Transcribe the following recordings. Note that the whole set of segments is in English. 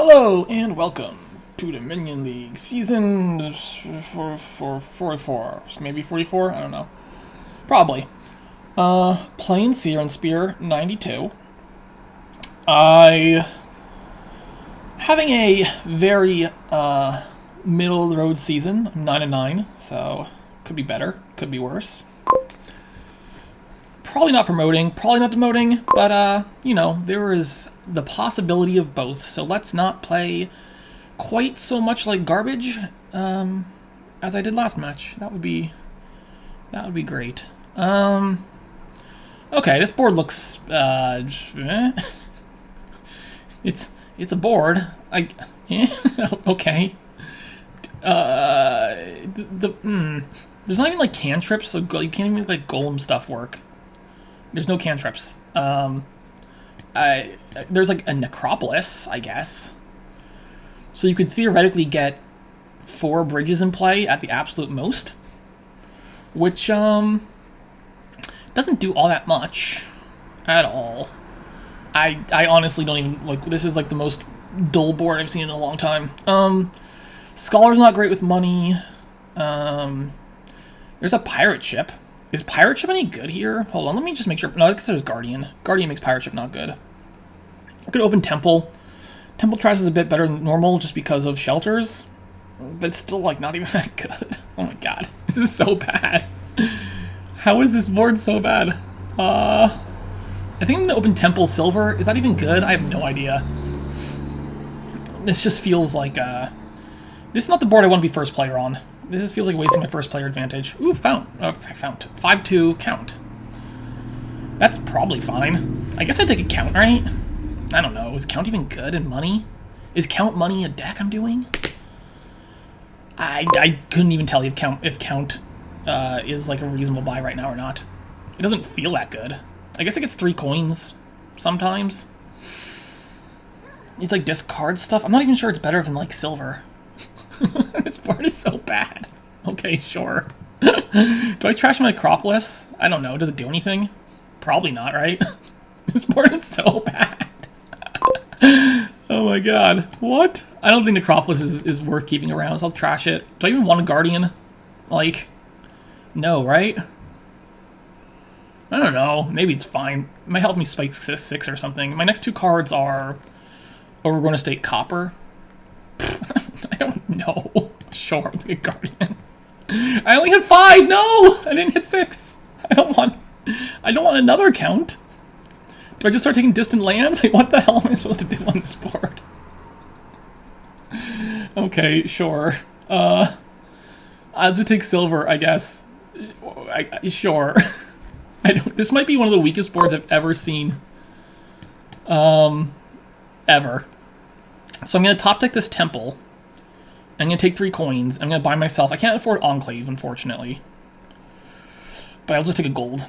Hello and welcome to the Minion League season 44, maybe 44. I don't know. Probably. Playing SearingSpear92. I having a very middle of the road season. I'm 9-9, so could be better, could be worse. Probably not promoting, probably not demoting, but you know, there is the possibility of both. So let's not play quite so much like garbage as I did last match. That would be great. Okay, this board looks it's a board. Okay. There's not even like cantrips, so you can't even make like golem stuff work. There's no cantrips. There's like a necropolis, I guess. So you could theoretically get 4 bridges in play at the absolute most, which doesn't do all that much at all. I honestly don't even like. This is like the most dull board I've seen in a long time. Scholar's not great with money. There's a pirate ship. Is pirate ship any good here? Hold on, let me just make sure. No, I guess there's guardian. Guardian makes pirate ship not good. I could open temple. Temple trash is a bit better than normal just because of shelters, but it's still like not even that good. Oh my god, this is so bad. How is this board so bad? I think I'm gonna open temple silver. Is that even good? I have no idea. This just feels like this is not the board I want to be first player on. This just feels like wasting my first player advantage. Ooh, fount. I found 5-2 count. That's probably fine. I guess I'd take a count, right? I don't know. Is count even good in money? Is count money a deck I'm doing? I couldn't even tell you if count is like a reasonable buy right now or not. It doesn't feel that good. I guess it gets 3 coins sometimes. It's like discard stuff. I'm not even sure it's better than like silver. This board is so bad. Okay, sure. Do I trash my Necropolis? I don't know. Does it do anything? Probably not, right? This board is so bad. Oh my god. What? I don't think Necropolis is worth keeping around, so I'll trash it. Do I even want a Guardian? Like, no, right? I don't know. Maybe it's fine. It might help me spike 6 or something. My next 2 cards are Overgrown Estate Copper. I don't know. Sure, I'll take a Guardian. I only hit 5! No! I didn't hit 6! I don't want another count. Do I just start taking distant lands? Like, what the hell am I supposed to do on this board? Okay, sure. I'll just take silver, I guess. Sure. This might be one of the weakest boards I've ever seen. Ever. So I'm going to top deck this temple. I'm going to take 3 coins. I'm going to buy myself... I can't afford Enclave, unfortunately. But I'll just take a gold.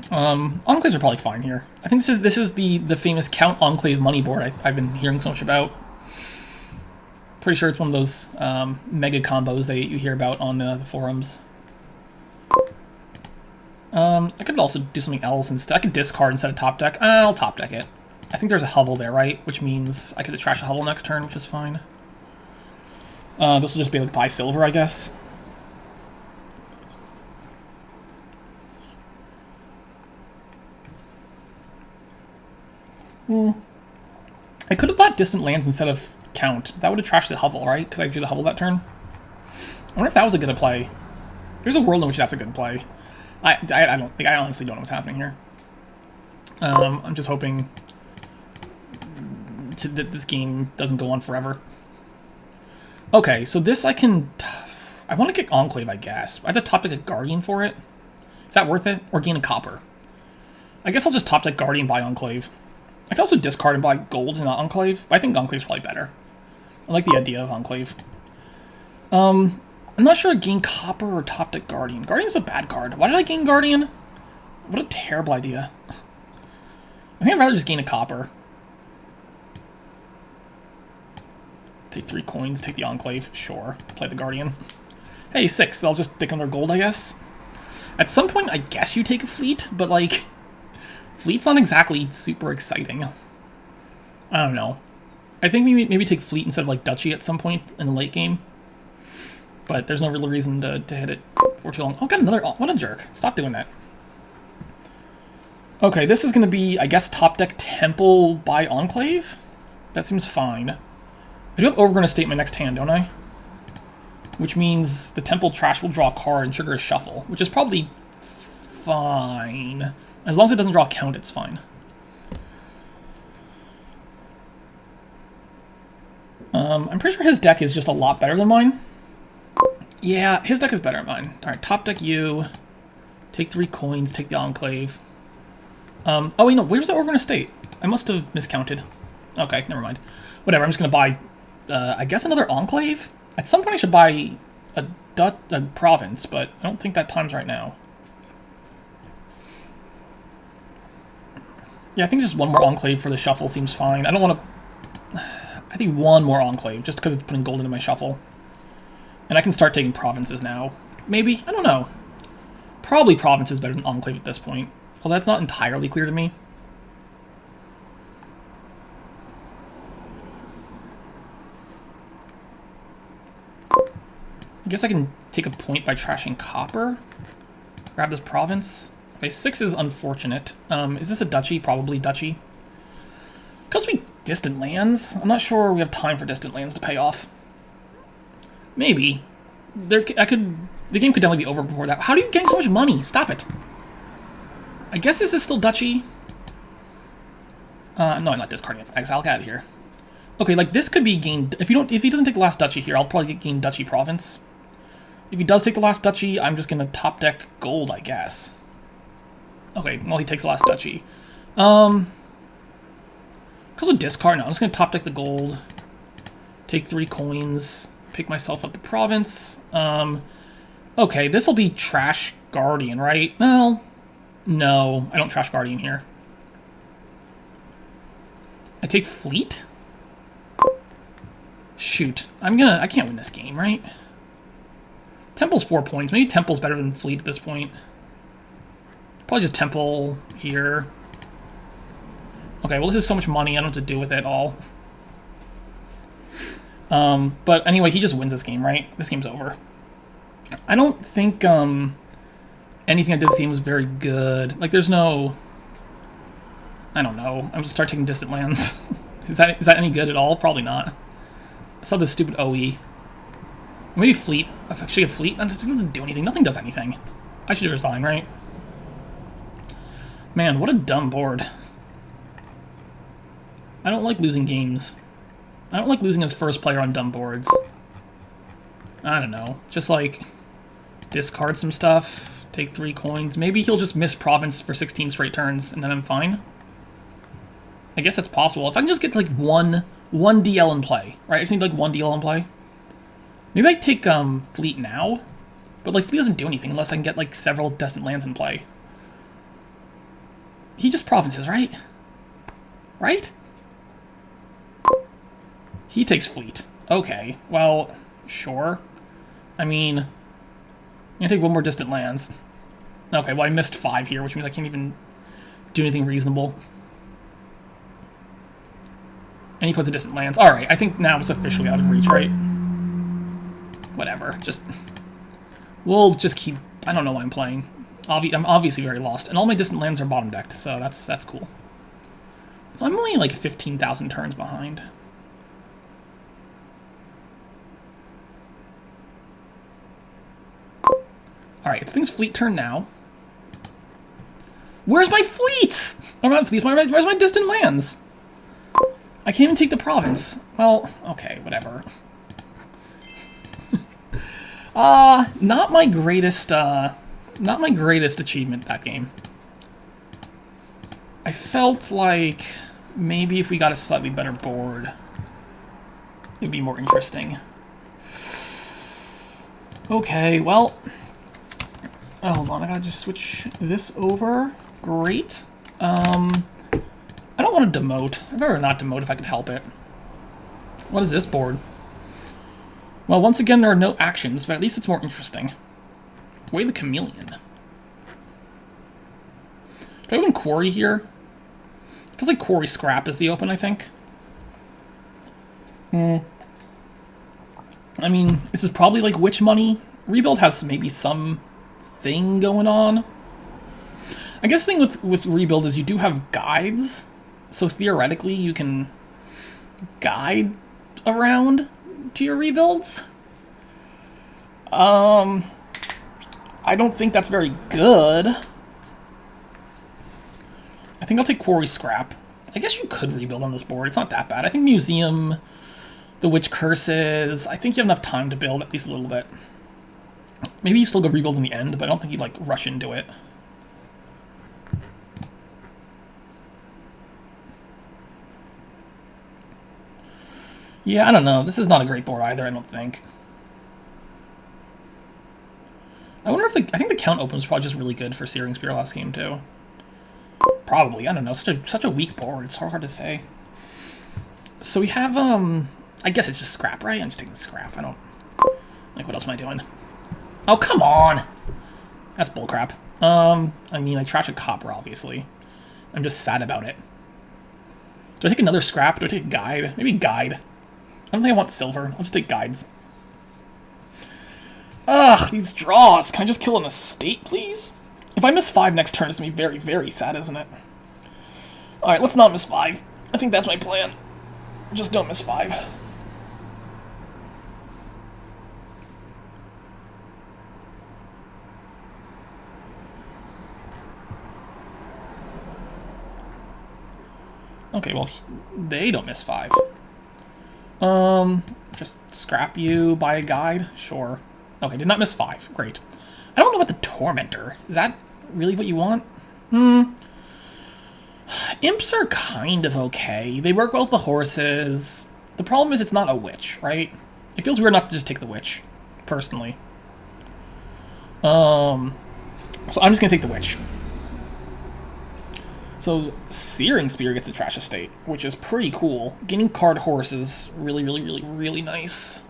Enclaves are probably fine here. I think this is the famous Count Enclave money board I've been hearing so much about. Pretty sure it's one of those mega combos that you hear about on the forums. I could also do something else instead. I could discard instead of top deck. I'll top deck it. I think there's a hovel there, right? Which means I could trash a hovel next turn, which is fine. This will just be able to buy silver, I guess. I could have bought distant lands instead of count. That would have trashed the hovel, right? Because I drew the hovel that turn. I wonder if that was a good play. There's a world in which that's a good play. I honestly don't know what's happening here. I'm just hoping that this game doesn't go on forever. Okay, so this I want to get Enclave, I guess. I have to top deck a Guardian for it. Is that worth it? Or gain a copper? I guess I'll just top deck Guardian, buy Enclave. I can also discard and buy gold and not Enclave, but I think Enclave's probably better. I like the idea of Enclave. I'm not sure I gain copper or top deck Guardian. Guardian's a bad card. Why did I gain Guardian? What a terrible idea. I think I'd rather just gain a copper. Take 3 coins, take the Enclave, sure. Play the Guardian. Hey, 6, I'll just take another gold, I guess. At some point, I guess you take a fleet, but like, fleet's not exactly super exciting. I don't know. I think maybe take fleet instead of like duchy at some point in the late game. But there's no real reason to hit it for too long. Oh, got another... What a jerk. Stop doing that. Okay, this is going to be, I guess, top deck Temple by Enclave? That seems fine. I do have Overgrown Estate my next hand, don't I? Which means the Temple Trash will draw a card and trigger a shuffle, which is probably fine. As long as it doesn't draw a count, it's fine. I'm pretty sure his deck is just a lot better than mine. Yeah, his deck is better than mine. Alright, top deck you. Take 3 coins, take the Enclave. Oh wait, no, where's the Overgrown Estate? I must have miscounted. Okay, never mind. Whatever, I'm just gonna buy, I guess another Enclave? At some point I should buy a province, but I don't think that time's right now. Yeah, I think just one more Enclave for the shuffle seems fine. I don't want to... I think one more Enclave, just because it's putting gold into my shuffle. And I can start taking provinces now. Maybe? I don't know. Probably province is better than Enclave at this point. Well, that's not entirely clear to me. I guess I can take a point by trashing copper. Grab this province. Okay, 6 is unfortunate. Is this a duchy? Probably duchy. Could also be distant lands. I'm not sure we have time for distant lands to pay off. Maybe. The game could definitely be over before that. How are you getting so much money? Stop it. I guess this is still duchy. No, I'm not discarding it. Exile, get out of here. Okay, like this could be gained. If he doesn't take the last duchy here, I'll probably gain duchy province. If he does take the last duchy, I'm just gonna top deck gold, I guess. Okay, well he takes the last duchy. Because of discard, no, I'm just gonna top deck the gold. Take 3 coins. Pick myself up a province. Okay, this will be trash Guardian, right? Well, no, I don't trash Guardian here. I take fleet? Shoot, I can't win this game, right? Temple's 4 points. Maybe Temple's better than fleet at this point. Probably just Temple here. Okay, well this is so much money, I don't know what to do with it all. But anyway, he just wins this game, right? This game's over. I don't think, anything I did this game was very good. Like, there's no... I don't know. I'm just start taking distant lands. Is that any good at all? Probably not. I saw this stupid OE. Maybe fleet. If I should get fleet, it doesn't do anything. Nothing does anything. I should resign, right? Man, what a dumb board. I don't like losing games. I don't like losing as first player on dumb boards. I don't know. Just like discard some stuff, take 3 coins. Maybe he'll just miss province for 16 straight turns, and then I'm fine. I guess that's possible. If I can just get like one DL in play, right? I just need like 1 DL in play. Maybe I take fleet now, but like fleet doesn't do anything unless I can get like several distant lands in play. He just provinces, right? Right? He takes fleet. Okay, well, sure. I mean, I'm gonna take 1 more distant lands. Okay, well I missed 5 here, which means I can't even do anything reasonable. And he puts a distant lands. Alright, I think now it's officially out of reach, right? Whatever, we'll just keep... I don't know why I'm playing. I'm obviously very lost. And all my distant lands are bottom decked, so that's cool. So I'm only like 15,000 turns behind. Alright, it's things fleet turn now. Where's my fleets? Oh, not fleets, where's my distant lands? I can't even take the province. Well, okay, whatever. Not my greatest achievement, that game. I felt like maybe if we got a slightly better board, it'd be more interesting. Okay, well... Oh, hold on, I gotta just switch this over. Great. I don't want to demote. I'd rather not demote if I could help it. What is this board? Well, once again, there are no actions, but at least it's more interesting. Way the Chameleon. Do I open Quarry here? It feels like Quarry Scrap is the open, I think. I mean, this is probably like witch money. Rebuild has maybe some thing going on. I guess the thing with Rebuild is you do have guides, so theoretically you can guide around to your rebuilds. I don't think that's very good. I think I'll take Quarry Scrap. I guess you could rebuild on this board. It's not that bad. I think Museum, the Witch Curses, I think you have enough time to build at least a little bit. Maybe you still go rebuild in the end, but I don't think you'd like rush into it. Yeah, I don't know. This is not a great board either, I don't think. I wonder if I think the Count Open was probably just really good for Searing Spear last game, too. Probably, I don't know. Such a weak board. It's hard to say. So we have, I guess it's just scrap, right? I'm just taking scrap. I don't... Like, what else am I doing? Oh, come on! That's bullcrap. I mean, I trash a copper, obviously. I'm just sad about it. Do I take another scrap? Do I take a guide? Maybe guide. I don't think I want silver. I'll just take guides. Ugh, these draws. Can I just kill an estate, please? If I miss 5 next turn, it's going to be very, very sad, isn't it? Alright, let's not miss 5. I think that's my plan. Just don't miss 5. Okay, well, they don't miss 5. Just scrap you, buy a guide? Sure. Okay, did not miss 5. Great. I don't know about the Tormentor. Is that really what you want? Imps are kind of okay. They work well with the horses. The problem is it's not a witch, right? It feels weird not to just take the witch, personally. So I'm just gonna take the witch. So Searing Spear gets the trash estate, which is pretty cool. Getting card horse is really, really, really, really nice.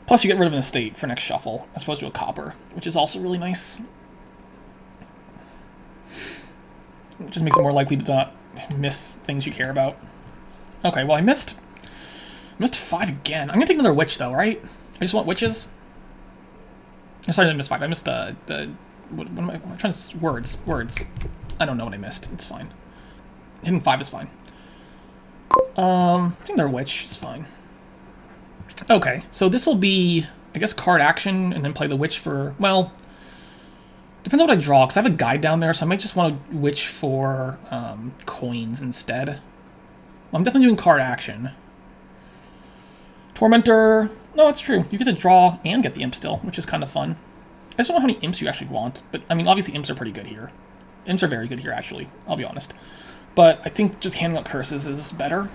Plus you get rid of an estate for next shuffle, as opposed to a copper, which is also really nice. It just makes it more likely to not miss things you care about. Okay, well I missed 5 again. I'm gonna take another witch though, right? I just want witches. I'm sorry I didn't miss 5. I missed what am I trying to... Words. I don't know what I missed. It's fine. Hitting 5 is fine. I think they're witch. It's fine. Okay, so this will be, I guess, card action, and then play the witch for, well, depends on what I draw, because I have a guide down there, so I might just want to witch for coins instead. Well, I'm definitely doing card action. Tormentor, no, it's true. You get to draw and get the imp still, which is kind of fun. I just don't know how many imps you actually want, but, I mean, obviously imps are pretty good here. Imps are very good here, actually, I'll be honest. But I think just handing out curses is better.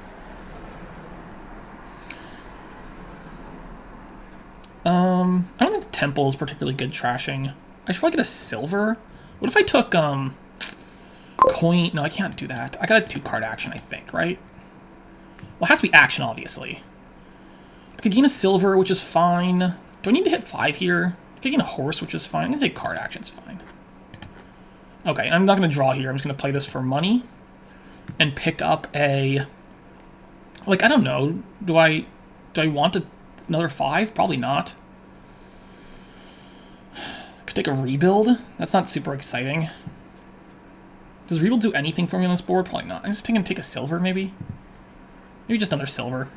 I don't think the temple is particularly good trashing. I should probably get a silver. What if I took, coin? No, I can't do that. I got a 2-card action, I think, right? Well, it has to be action, obviously. I could gain a silver, which is fine. Do I need to hit 5 here? I could gain a horse, which is fine. I'm gonna take card action, it's fine. Okay, I'm not gonna draw here. I'm just gonna play this for money. And pick up a... Like, I don't know. Do I want another 5? Probably not. Could take a rebuild. That's not super exciting. Does rebuild do anything for me on this board? Probably not. I'm just gonna take a silver, maybe? Maybe just another silver.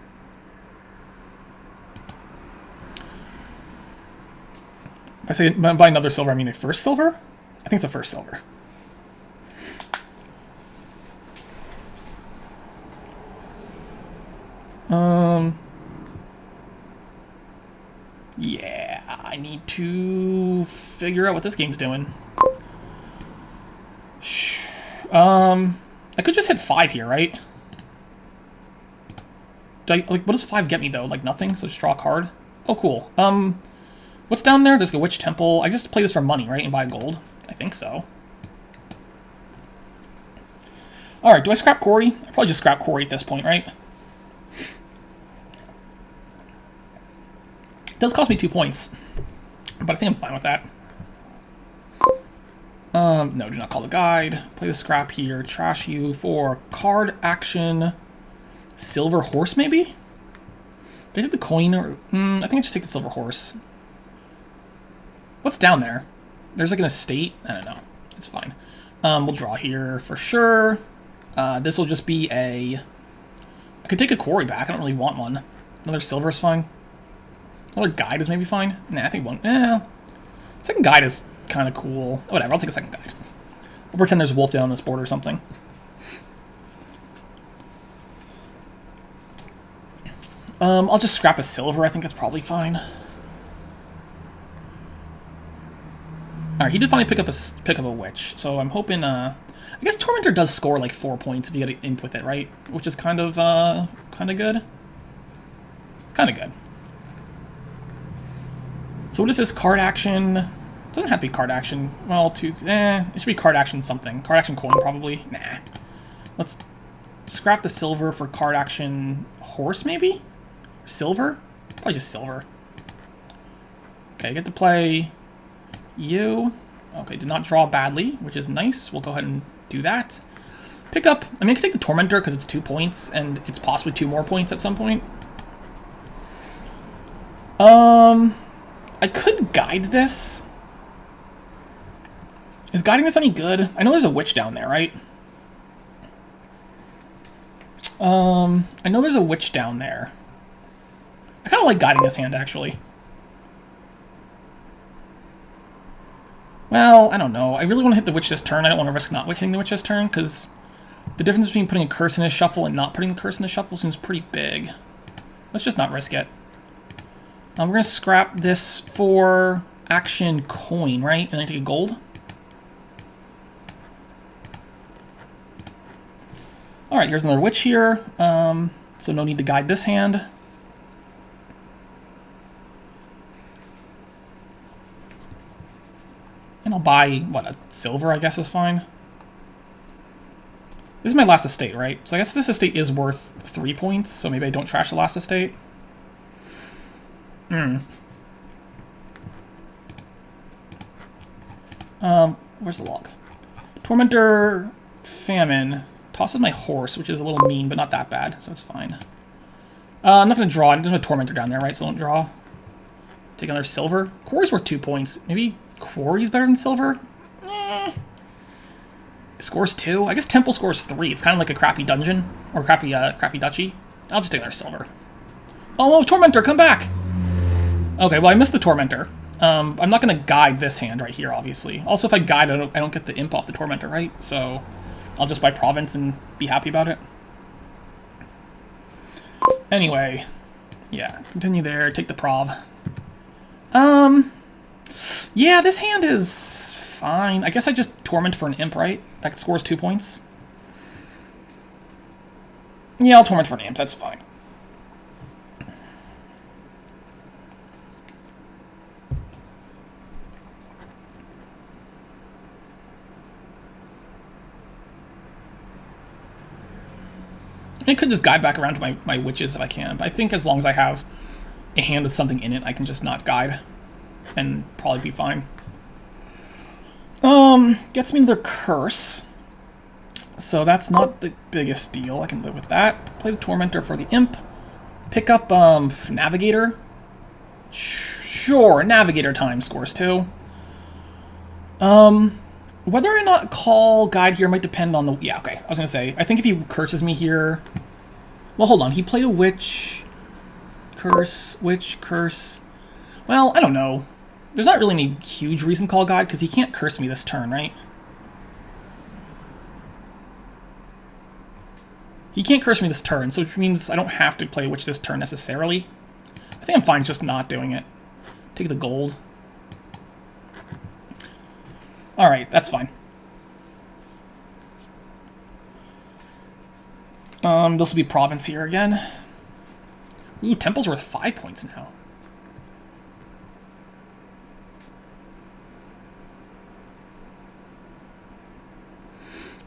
If I say by another silver, I mean a first silver? I think it's a first silver. Yeah, I need to figure out what this game's doing. I could just hit 5 here, right? Like, what does 5 get me, though? Like, nothing? So just draw a card? Oh, cool. What's down there? There's a witch temple. I just play this for money, right? And buy gold? I think so. Alright, do I scrap Quarry? I probably just scrap Quarry at this point, right? It does cost me 2 points, but I think I'm fine with that. No, do not call the guide. Play the scrap here. Trash you for card action. Silver horse, maybe? Did I take the coin or... I think I just take the silver horse. What's down there? There's like an estate? I don't know. It's fine. We'll draw here for sure. This will just be a... I could take a quarry back. I don't really want one. Another silver is fine. Another guide is maybe fine. Nah, I think one... Second guide is kind of cool. Whatever, I'll take a second guide. We'll pretend there's a wolf down on this board or something. I'll just scrap a silver. I think that's probably fine. Alright, he did finally pick up a witch, so I'm hoping, I guess Tormentor does score like 4 points if you get an imp with it, right? Which is kind of good. Kind of good. So what is this? Card action? It doesn't have to be card action. Well, it should be card action something. Card action coin, probably. Nah. Let's scrap the silver for card action horse, maybe? Silver? Probably just silver. Okay, get to play you. Okay, did not draw badly, which is nice. We'll go ahead and do that. Pick up. I mean, I can take the Tormentor because it's 2 points, and it's possibly 2 more points at some point. I could guide this. Is guiding this any good? I know there's a witch down there, right? I know there's a witch down there. I kind of like guiding this hand, actually. Well, I don't know. I really want to hit the witch this turn. I don't want to risk not hitting the witch this turn, because the difference between putting a curse in his shuffle and not putting the curse in his shuffle seems pretty big. Let's just not risk it. We're going to scrap this for action coin, right? And then take a gold. Alright, here's another witch here. So no need to guide this hand. And I'll buy, what, a silver, I guess is fine. This is my last estate, right? So I guess this estate is worth 3 points, so maybe I don't trash the last estate. Where's the log? Tormentor Famine tosses my horse, which is a little mean, but not that bad, so it's fine. I'm not going to draw. There's no Tormentor down there, right? So don't draw. Take another silver. Quarry's worth 2 points. Maybe Quarry's better than silver? It scores 2. I guess Temple scores 3. It's kind of like a crappy dungeon, or crappy duchy. I'll just take another silver. Oh, no, Tormentor, come back! Okay, well, I missed the Tormentor. I'm not going to guide this hand right here, obviously. Also, if I guide, I don't get the imp off the Tormentor, right? So I'll just buy Province and be happy about it. Anyway, yeah, continue there, take the Prov. Yeah, this hand is fine. I guess I just Torment for an imp, right? That scores 2 points. Yeah, I'll Torment for an imp, that's fine. I could just guide back around to my witches if I can, but I think as long as I have a hand with something in it, I can just not guide and probably be fine. Gets me another curse, so that's not the biggest deal. I can live with that. Play the Tormentor for the imp. Pick up Navigator. Sure, Navigator time scores 2. Whether or not call guide here might depend on the... Yeah, okay. I was going to say, I think if he curses me here... Well, hold on. He played a witch. Curse. Witch. Curse. Well, I don't know. There's not really any huge reason to call guide, because he can't curse me this turn, right? He can't curse me this turn, so which means I don't have to play witch this turn necessarily. I think I'm fine just not doing it. Take the gold. Alright, that's fine. This will be Province here again. Ooh, Temple's worth 5 points now.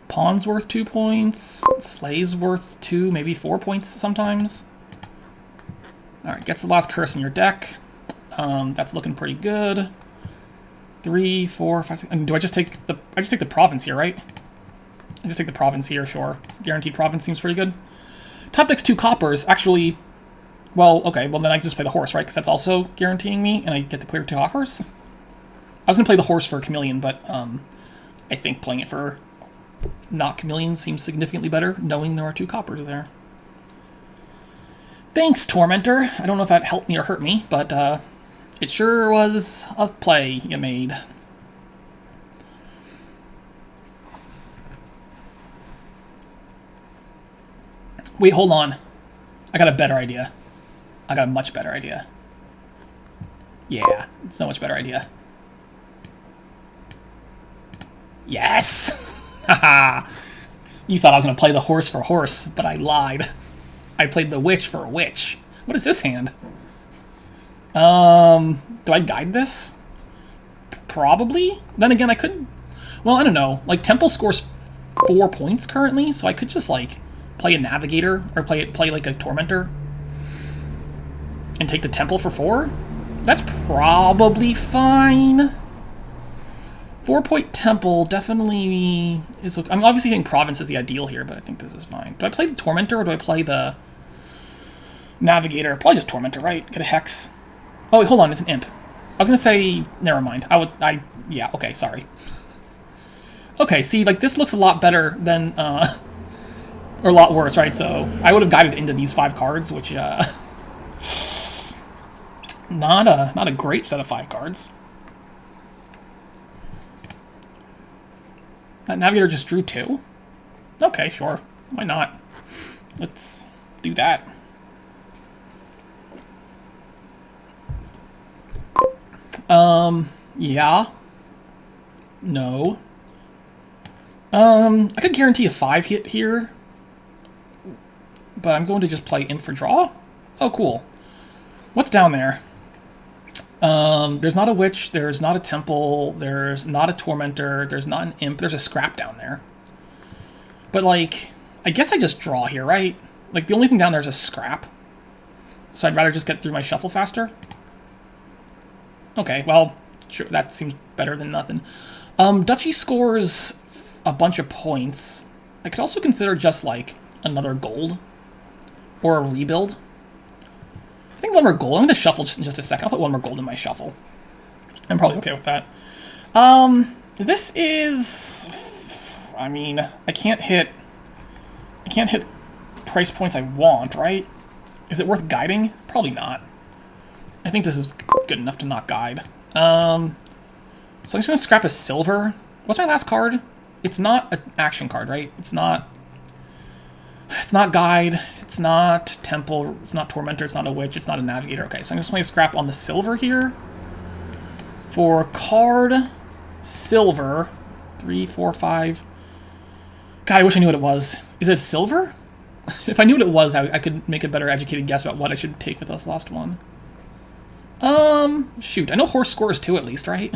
Pawn's worth 2 points. Slay's worth 2, maybe 4 points sometimes. Alright, gets the last curse in your deck. That's looking pretty good. 3, 4, 5, 6. And do I just take the Province here, right? I just take the Province here, sure. Guaranteed Province seems pretty good. Top deck's 2 coppers. Actually, Well, okay, well then I can just play the horse, right? Because that's also guaranteeing me, and I get to clear 2 offers. I was going to play the horse for Chameleon, but I think playing it for not Chameleon seems significantly better, knowing there are 2 coppers there. Thanks, Tormentor. I don't know if that helped me or hurt me, but it sure was a play you made. Wait, hold on. I got a better idea. I got a much better idea. Yeah, it's a much better idea. Yes! Haha! You thought I was going to play the horse for horse, but I lied. I played the witch for a witch. What is this hand? Do I guide this? Probably? Then again, I could... Well, I don't know. Like, Temple scores 4 points currently, so I could just, like, play a Navigator, or play like a Tormentor, and take the Temple for 4? That's probably fine. 4-point Temple definitely is... I'm obviously thinking Province is the ideal here, but I think this is fine. Do I play the Tormentor, or do I play the Navigator? Probably just Tormentor, right? Get a Hex. Oh, wait, hold on, it's an Imp. I was gonna say... Never mind. Yeah, okay, sorry. Okay, see, like, this looks a lot better than, or a lot worse, right? So, I would have guided into these 5 cards, which, not a great set of 5 cards. That Navigator just drew 2? Okay, sure. Why not? Let's do that. Yeah. No. I could guarantee a 5 hit here, but I'm going to just play Imp for draw. Oh, cool. What's down there? There's not a Witch, there's not a Temple, there's not a Tormentor, there's not an Imp, there's a Scrap down there. But, like, I guess I just draw here, right? Like, the only thing down there is a Scrap. So I'd rather just get through my shuffle faster. Okay, well, sure, that seems better than nothing. Duchy scores a bunch of points. I could also consider just, like, another gold. Or a rebuild. I think 1 more gold. I'm going to shuffle just in just a second. I'll put 1 more gold in my shuffle. I'm probably okay with that. This is... I mean, I can't hit price points I want, right? Is it worth guiding? Probably not. I think this is good enough to not guide. So I'm just going to scrap a silver. What's my last card? It's not an action card, right? It's not guide, it's not Temple, it's not Tormentor, it's not a Witch, it's not a Navigator. Okay, so I'm just going to scrap on the silver here. For card silver, 3, 4, 5. God, I wish I knew what it was. Is it silver? If I knew what it was, I could make a better educated guess about what I should take with this last one. Shoot, I know horse scores 2 at least, right?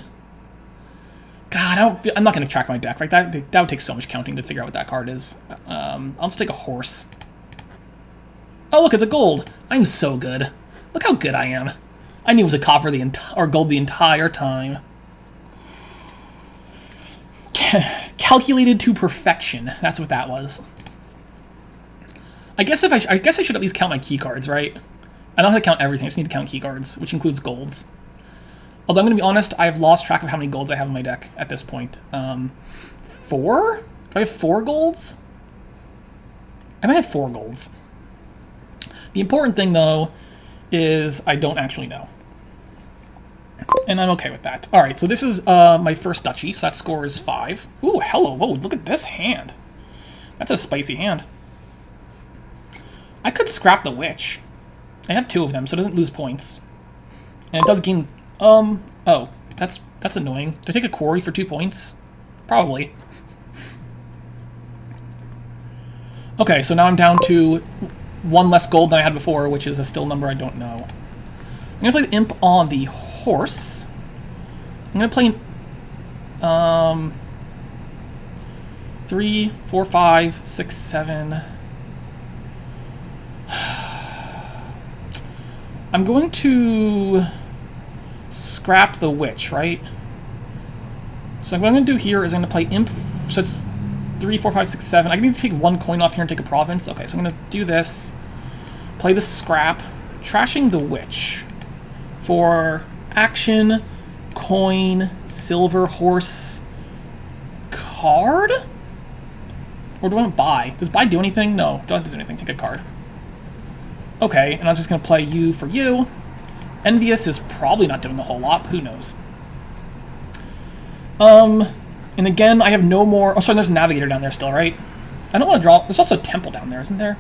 God, I'm not going to track my deck, right? That would take so much counting to figure out what that card is. I'll just take a horse. Oh, look, it's a gold. I'm so good. Look how good I am. I knew it was a copper or gold the entire time. Calculated to perfection. That's what that was. I guess I should at least count my key cards, right? I don't have to count everything. I just need to count key cards, which includes golds. Although I'm going to be honest, I've lost track of how many golds I have in my deck at this point. 4? Do I have 4 golds? I might have 4 golds. The important thing, though, is I don't actually know. And I'm okay with that. Alright, so this is my first duchy, so that scores 5. Ooh, hello, whoa, look at this hand. That's a spicy hand. I could scrap the Witch. I have 2 of them, so it doesn't lose points. And it does gain... oh, that's annoying. Do I take a quarry for 2 points? Probably. Okay, so now I'm down to 1 less gold than I had before, which is a still number I don't know. I'm gonna play the Imp on the horse. I'm gonna play 3, 4, 5, 6, 7. I'm going to scrap the Witch, right? So what I'm going to do here is I'm going to play Imp, so it's 3, 4, 5, 6, 7. I need to take 1 coin off here and take a province. Okay, so I'm going to do this, play the scrap, trashing the Witch for action, coin, silver, horse, card? Or do I want buy? Does buy do anything? No, don't do anything. Take a card. Okay, and I'm just going to play you for you. Envious is probably not doing a whole lot. Who knows? And again, I have no more... Oh, sorry, there's a Navigator down there still, right? I don't want to draw... There's also a Temple down there, isn't there?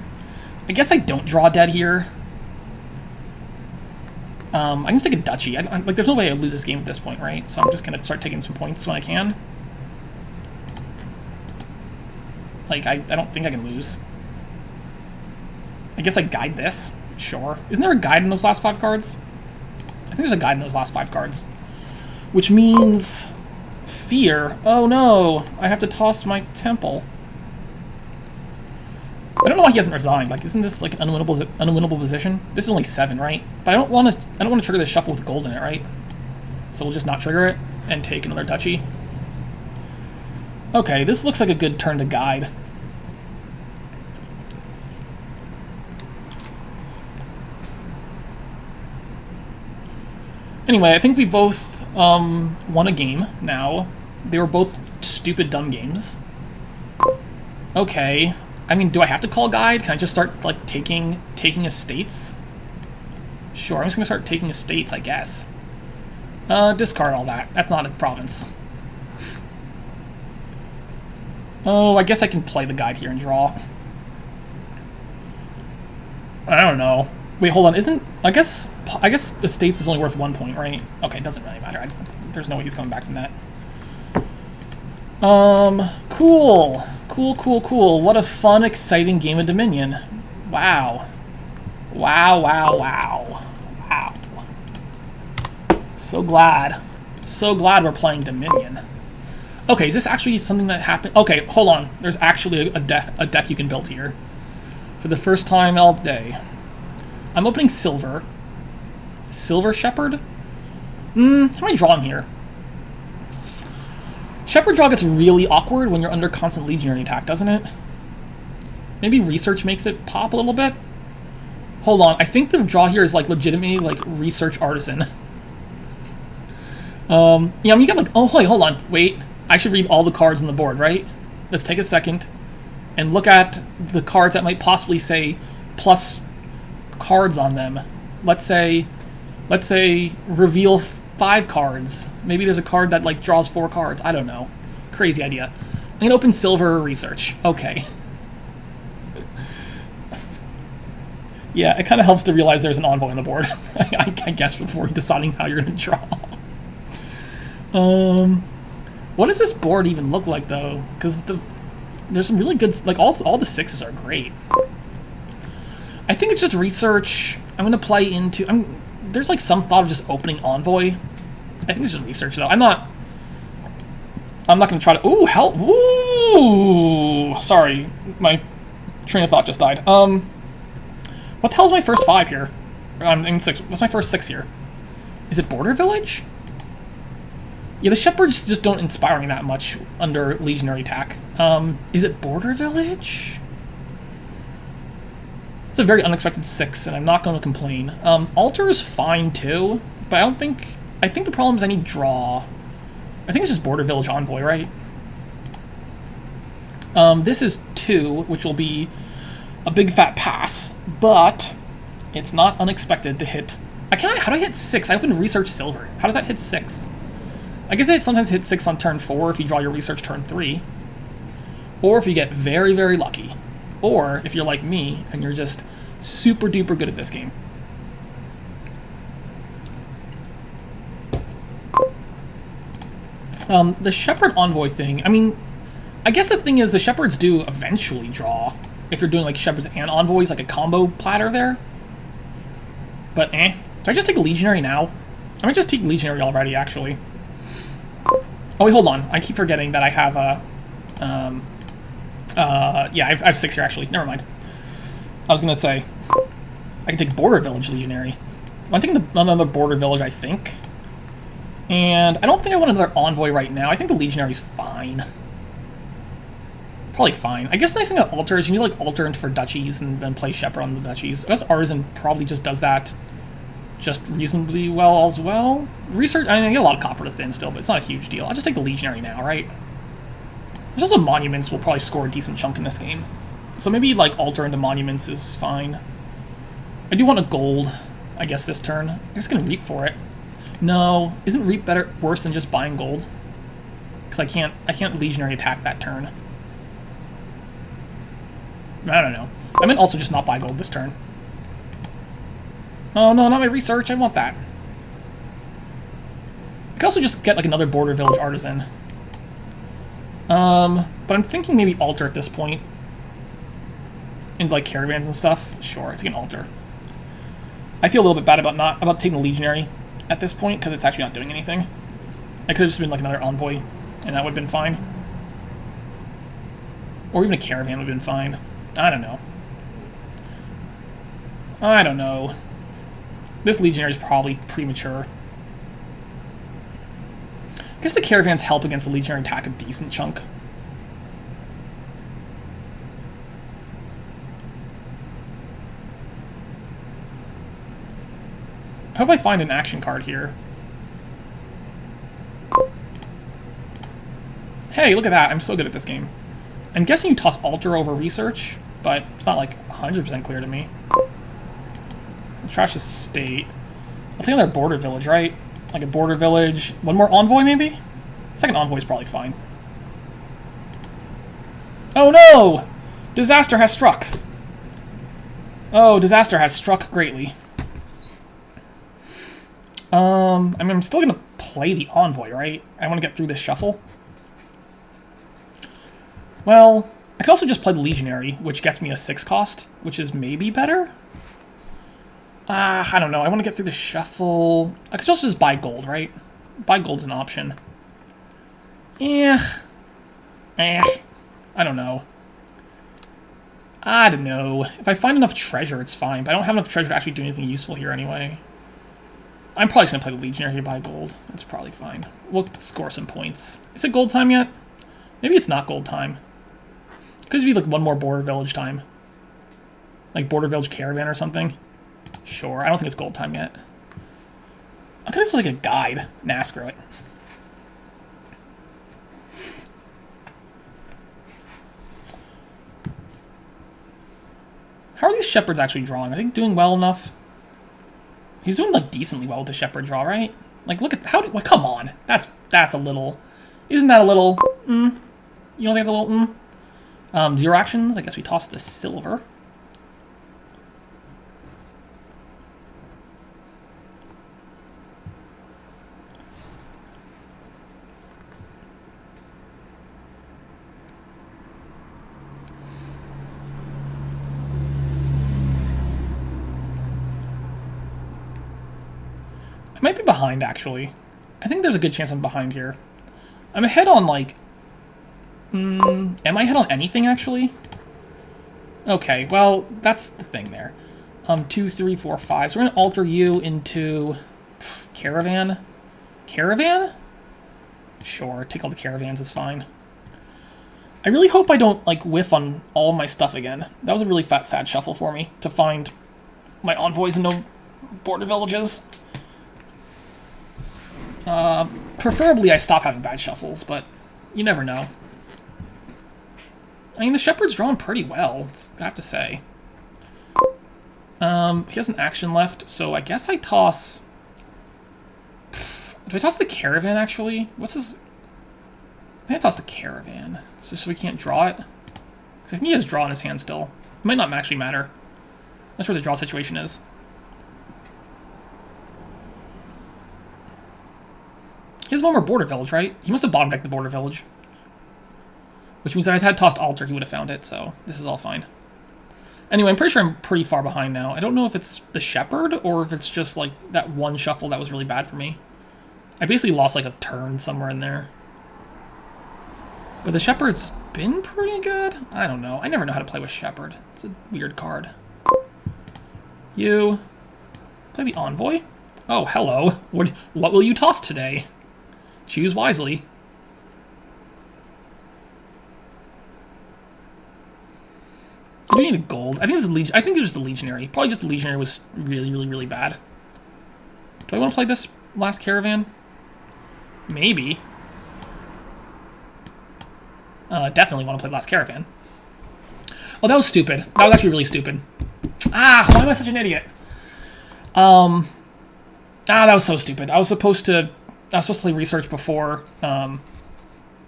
I guess I don't draw dead here. I can just take a Duchy. Like, there's no way I lose this game at this point, right? So I'm just going to start taking some points when I can. Like, I don't think I can lose. I guess I guide this. Sure. Isn't there a guide in those last 5 cards? I think there's a guide in those last 5 cards. Which means... Fear. Oh no! I have to toss my Temple. I don't know why he hasn't resigned. Like, isn't this like an unwinnable position? This is only 7, right? But I don't want to trigger this shuffle with gold in it, right? So we'll just not trigger it and take another Duchy. Okay, this looks like a good turn to guide. Anyway, I think we both won a game now. They were both stupid, dumb games. Okay. I mean, do I have to call guide? Can I just start, like, taking estates? Sure, I'm just gonna start taking estates, I guess. Discard all that. That's not a province. Oh, I guess I can play the guide here and draw. I don't know. Wait, hold on. I guess estates is only worth 1 point, right? Okay, it doesn't really matter. There's no way he's coming back from that. Cool. Cool. What a fun, exciting game of Dominion. Wow. Wow. So glad we're playing Dominion. Okay, is this actually something that happened? Okay, hold on. There's actually a deck you can build here. For the first time all day. I'm opening Silver. Silver Shepherd? How am I drawing here? Shepherd draw gets really awkward when you're under constant legionary attack, doesn't it? Maybe Research makes it pop a little bit? Hold on, I think the draw here is like legitimately like Research Artisan. Yeah, I mean, you got like, oh, wait, hold on, wait. I should read all the cards on the board, right? Let's take a second and look at the cards that might possibly say plus cards on them. Let's say reveal 5 cards. Maybe there's a card that like draws 4 cards. I don't know. Crazy idea. I'm gonna open Silver Research. Okay. Yeah, it kind of helps to realize there's an envoy on the board. I guess before deciding how you're gonna draw. What does this board even look like though? Because there's some really good, like all the 6s are great. I think it's just Research. I'm gonna play into. There's like some thought of just opening Envoy. I think it's just Research though. I'm not gonna try to. Ooh, help! Ooh, sorry, my train of thought just died. What the hell is my first 5 here? I mean 6. What's my first 6 here? Is it Border Village? Yeah, the Shepherds just don't inspire me that much under Legionary attack. Is it Border Village? It's a very unexpected 6, and I'm not going to complain. Altar is fine too, but I think the problem is I need draw. I think it's just Border Village Envoy, right? This is 2, which will be a big fat pass, but it's not unexpected to hit. How do I hit 6? I opened Research Silver. How does that hit 6? I guess it sometimes hits 6 on turn 4 if you draw your Research turn 3. Or if you get very, very lucky. Or if you're like me and you're just super duper good at this game. The Shepherd Envoy thing, I mean, I guess the thing is the Shepherds do eventually draw. If you're doing like Shepherds and Envoys, like a combo platter there. But Do I just take a Legionary now? I might just take Legionary already, actually. Oh wait, hold on. I keep forgetting that I have a... yeah, I have 6 here, actually. Never mind. I was gonna say, I can take Border Village Legionary. I'm taking another Border Village, I think. And I don't think I want another Envoy right now. I think the Legionary's fine. Probably fine. I guess the nice thing about Alter is you need like Alter for duchies and then play Shepherd on the duchies. I guess Artisan probably just does that just reasonably well as well. Research, I mean, I get a lot of copper to thin still, but it's not a huge deal. I'll just take the Legionary now, right? There's also Monuments will probably score a decent chunk in this game. So maybe like Alter into Monuments is fine. I do want a gold, I guess, this turn. I'm just gonna Reap for it. No, isn't Reap worse than just buying gold? Because I can't Legionary attack that turn. I don't know. I meant also just not buy gold this turn. Oh no, not my research. I want that. I could also just get like another border village artisan. But I'm thinking maybe Alter at this point. And like caravans and stuff. Sure, take an Alter. I feel a little bit bad about taking the Legionary at this point because it's actually not doing anything. I could have just been like another envoy, and that would have been fine. Or even a caravan would have been fine. I don't know. I don't know. This Legionary is probably premature. I guess the caravans help against the Legionary attack a decent chunk. I hope I find an action card here. Hey, look at that. I'm so good at this game. I'm guessing you toss Alter over Research, but it's not like 100% clear to me. I'll trash this estate. I'll take another border village, right? Like a border village. One more envoy, maybe? Second envoy is probably fine. Oh no! Disaster has struck. Oh, disaster has struck greatly. I mean, I'm still gonna play the envoy, right? I want to get through this shuffle. Well, I could also just play the Legionary, which gets me a 6 cost, which is maybe better. I don't know. I want to get through the shuffle. I could also just buy gold, right? Buy gold's an option. I don't know. I don't know. If I find enough treasure, it's fine. But I don't have enough treasure to actually do anything useful here anyway. I'm probably just going to play the Legionary here, buy gold. That's probably fine. We'll score some points. Is it gold time yet? Maybe it's not gold time. Could be like one more border village time. Like border village caravan or something. Sure, I don't think it's gold time yet. I could just like a guide. Nah, screw it. How are these shepherds actually drawing? Are they doing well enough? He's doing like decently well with the shepherd draw, right? Like look at how well, come on. That's a little. Isn't that a little You don't think it's a little 0 actions. I guess we toss the silver. I might be behind, actually. I think there's a good chance I'm behind here. I'm ahead on, like... am I ahead on anything, actually? Okay, well, that's the thing there. 2, 3, 4, 5. So we're going to alter you into... caravan? Caravan? Sure, take all the caravans, it's fine. I really hope I don't, like, whiff on all my stuff again. That was a really fat, sad shuffle for me, to find my envoys and no border villages. Preferably I stop having bad shuffles, but you never know. I mean, the shepherd's drawn pretty well, I have to say. He has an action left, so I guess I toss... Do I toss the caravan, actually? What's his... I think I toss the caravan, so we can't draw it. I think he has draw in his hand still. It might not actually matter. That's where the draw situation is. He has one more border village, right? He must have bottom decked the border village. Which means that if I had tossed altar, he would have found it, so this is all fine. Anyway, I'm pretty sure I'm pretty far behind now. I don't know if it's the shepherd, or if it's just, like, that one shuffle that was really bad for me. I basically lost, like, a turn somewhere in there. But the shepherd's been pretty good? I don't know. I never know how to play with shepherd. It's a weird card. You... play the envoy? Oh, hello. What will you toss today? Choose wisely. I do need a gold. I think this is I think it's just the Legionary. Probably just the Legionary was really bad. Do I want to play this last caravan? Maybe. Definitely want to play the last caravan. Oh, that was stupid. That was actually really stupid. Ah, why am I such an idiot? That was so stupid. I was supposed to play research before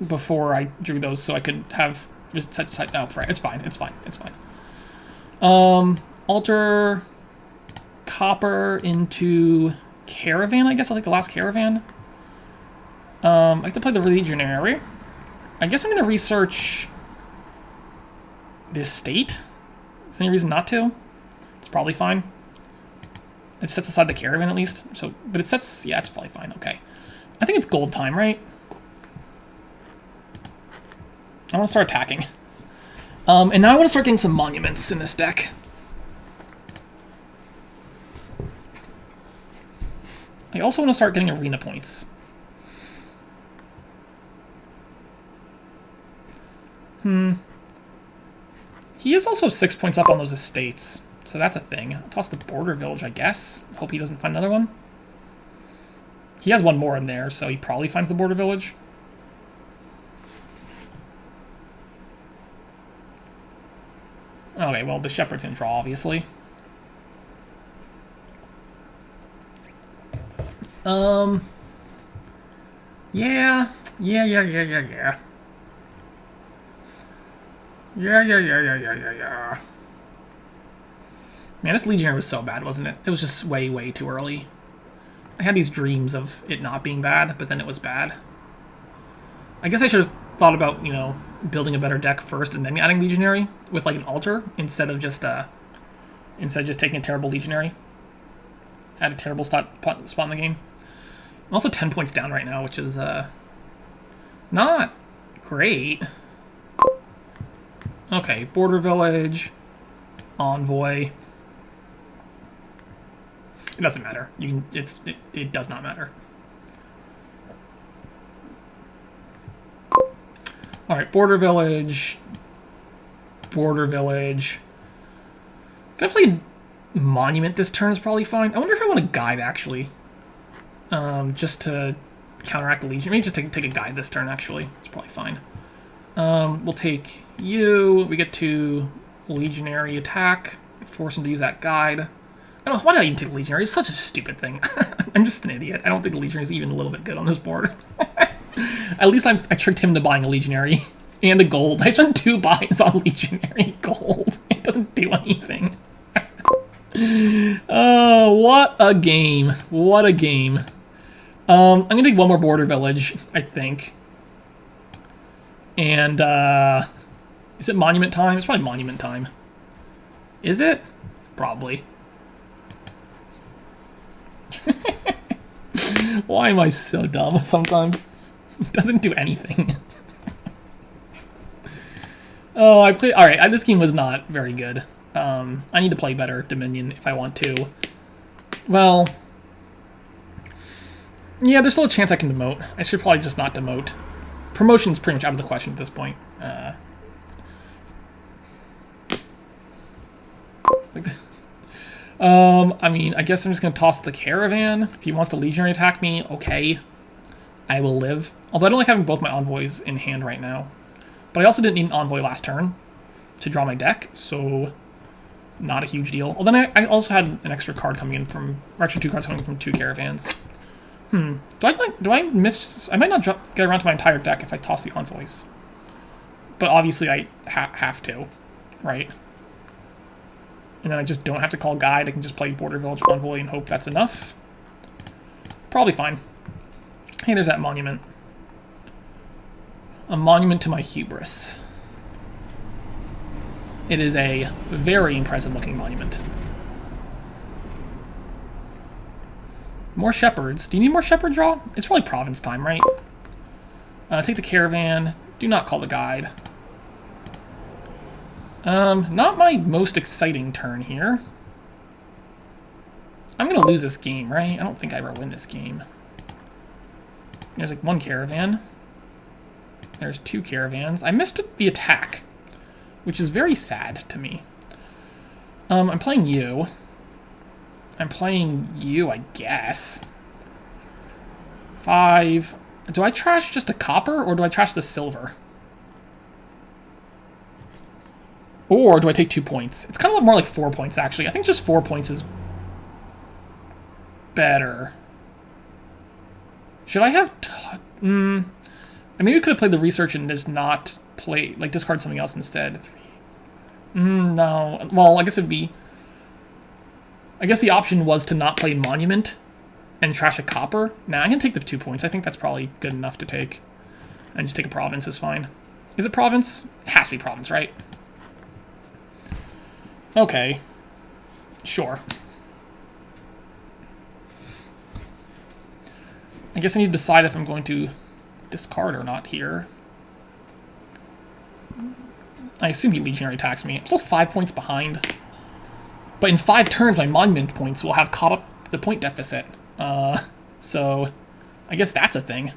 before I drew those, so I could have set aside. Oh, right. It's fine. It's fine. It's fine. Alter copper into caravan. I guess I'll take the last caravan. I have to play the Legionary. I guess I'm gonna research this state. Is there any reason not to? It's probably fine. It sets aside the caravan at least. So, but it sets. Yeah, it's probably fine. Okay. I think it's gold time, right? I want to start attacking. And now I want to start getting some monuments in this deck. I also want to start getting arena points. He is also 6 points up on those estates, so that's a thing. I'll toss the border village, I guess. Hope he doesn't find another one. He has one more in there, so he probably finds the border village. Okay, well, the shepherd's gonna draw, obviously. Yeah. Man, this Legionary was so bad, wasn't it? It was just way too early. I had these dreams of it not being bad, but then it was bad. I guess I should have thought about, you know, building a better deck first and then adding Legionary with like an altar instead of just taking a terrible Legionary. At a terrible spot in the game. I'm also 10 points down right now, which is not great. Okay, border village, envoy. It doesn't matter. You can. It does not matter. All right, border village. Border village. Can I play monument this turn? Is probably fine. I wonder if I want a guide actually. Just to counteract the Legion. Maybe just take a guide this turn. Actually, it's probably fine. We'll take you. We get to Legionary attack. Force him to use that guide. I don't know, why did I even take the Legionary? It's such a stupid thing. I'm just an idiot. I don't think the Legionary is even a little bit good on this board. At least I tricked him into buying a Legionary and a gold. I spent 2 buys on Legionary gold. It doesn't do anything. Oh, what a game. What a game. I'm going to take one more border village, I think. And, is it monument time? It's probably monument time. Is it? Probably. Why am I so dumb sometimes? It doesn't do anything. Oh, I played... Alright, this game was not very good. I need to play better Dominion if I want to. Well... Yeah, there's still a chance I can demote. I should probably just not demote. Promotion's pretty much out of the question at this point. I mean, I guess I'm just going to toss the caravan. If he wants to Legionary attack me, okay. I will live. Although I don't like having both my envoys in hand right now. But I also didn't need an envoy last turn to draw my deck, so not a huge deal. Well, then I also had an extra card coming in from... Or extra 2 cards coming in from 2 caravans. Do I miss... I might not get around to my entire deck if I toss the envoys. But obviously I have to, right? And then I just don't have to call guide. I can just play border village envoy and hope that's enough. Probably fine. Hey, there's that monument. A monument to my hubris. It is a very impressive looking monument. More shepherds. Do you need more shepherd draw? It's probably province time, right? Take the caravan. Do not call the guide. Not my most exciting turn here. I'm gonna lose this game, right? I don't think I ever win this game. There's like 1 caravan. There's 2 caravans. I missed the attack, which is very sad to me. I'm playing you. I'm playing you, I guess. 5. Do I trash just a copper, or do I trash the silver? Or do I take 2 points? It's kind of more like 4 points, actually. I think just 4 points is better. Should I have... I maybe could have played the research and just not play... Like, discard something else instead. 3. No. Well, I guess it'd be... I guess the option was to not play Monument and trash a copper. Nah, I can take the 2 points. I think that's probably good enough to take. And just take a province is fine. Is it province? It has to be province, right? Okay. Sure. I guess I need to decide if I'm going to discard or not here. I assume he legionary attacks me. I'm still 5 points behind. But in 5 turns, my monument points will have caught up the point deficit. So I guess that's a thing.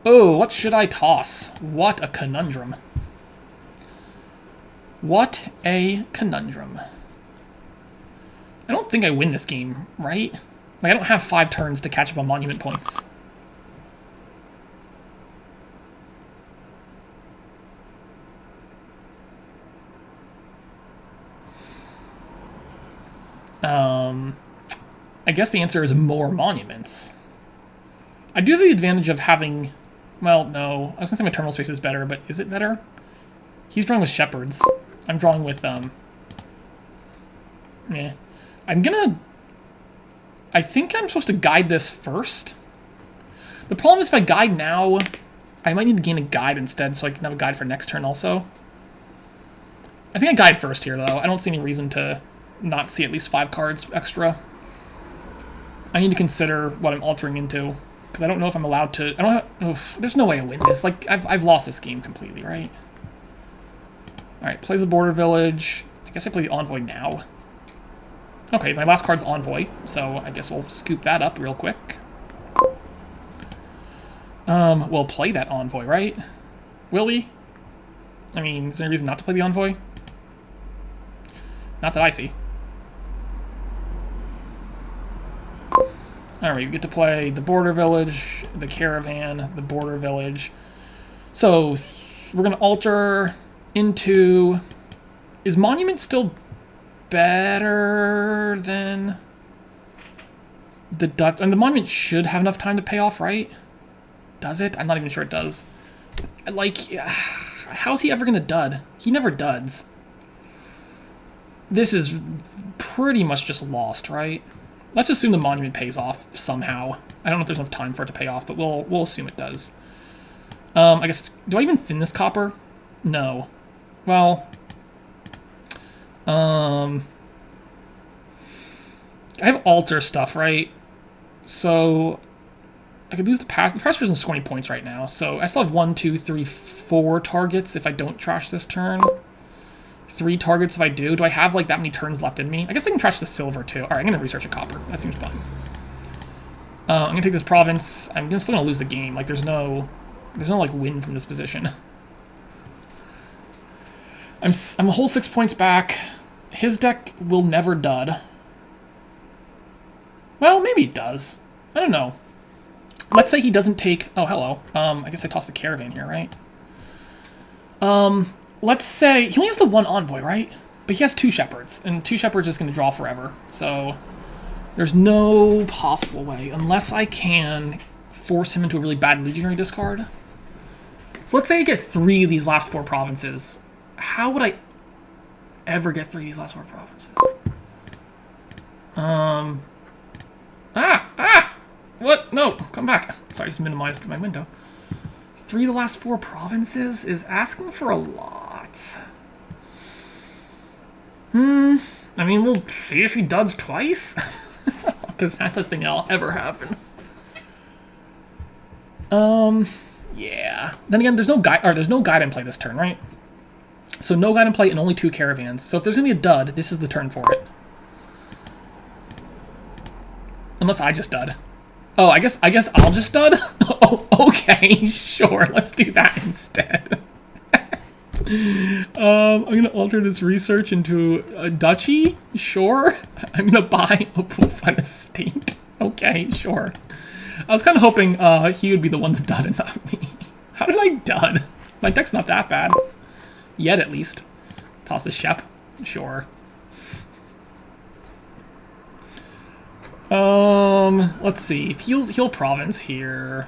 Oh, what should I toss? What a conundrum. What a conundrum. I don't think I win this game, right? Like, I don't have 5 turns to catch up on monument points. I guess the answer is more monuments. I do have the advantage of having... Well, no. I was going to say my terminal space is better, but is it better? He's drawing with shepherds. I'm drawing with, yeah. I'm gonna... I think I'm supposed to guide this first. The problem is if I guide now, I might need to gain a guide instead so I can have a guide for next turn also. I think I guide first here, though. I don't see any reason to not see at least 5 cards extra. I need to consider what I'm altering into, because I don't know if I'm allowed to... I don't know if... There's no way I win this. Like, I've lost this game completely, right? Alright, plays the border village. I guess I play the envoy now. Okay, my last card's envoy, so I guess we'll scoop that up real quick. We'll play that envoy, right? Will we? I mean, is there any reason not to play the envoy? Not that I see. Alright, we get to play the border village, the caravan, the border village. So, we're going to alter into... Is Monument still better than the Dutch? And the Monument should have enough time to pay off, right? Does it? I'm not even sure it does. Like, how's he ever going to dud? He never duds. This is pretty much just lost, right? Let's assume the Monument pays off somehow. I don't know if there's enough time for it to pay off, but we'll assume it does. I guess, do I even thin this copper? No. Well, I have alter stuff, right? So I could lose the pass. The pass isn't scoring points right now, so I still have 1, 2, 3, 4 targets if I don't trash this turn. 3 targets if I do. Do I have like that many turns left in me? I guess I can trash the silver too. Alright, I'm gonna research a copper. That seems fun. I'm gonna take this province. I'm still gonna lose the game. Like there's no like win from this position. I'm a whole 6 points back. His deck will never dud. Well, maybe it does. I don't know. Let's say he doesn't take... Oh, hello. I guess I tossed the caravan here, right? Let's say... He only has the 1 envoy, right? But he has 2 shepherds, and 2 shepherds is going to draw forever. So there's no possible way, unless I can force him into a really bad legionary discard. So let's say I get 3 of these last 4 provinces. How would I ever get 3 of these last 4 provinces? What? No, come back. Sorry, I just minimized my window. 3 of the last 4 provinces is asking for a lot. I mean, we'll see if he duds twice. Because that's a thing that'll ever happen. Yeah. Then again, there's no guide in play this turn, right? So no guide in play and only 2 caravans. So if there's gonna be a dud, this is the turn for it. Unless I just dud. Oh, I guess I'll just dud? Oh, okay. Okay, sure. Let's do that instead. I'm gonna alter this research into a duchy. Sure. I'm gonna buy a Wolfine estate. Okay, sure. I was kind of hoping he would be the one to dud and not me. How did I dud? My deck's not that bad. Yet, at least. Toss the Shep. Sure. Let's see. Heal Province here.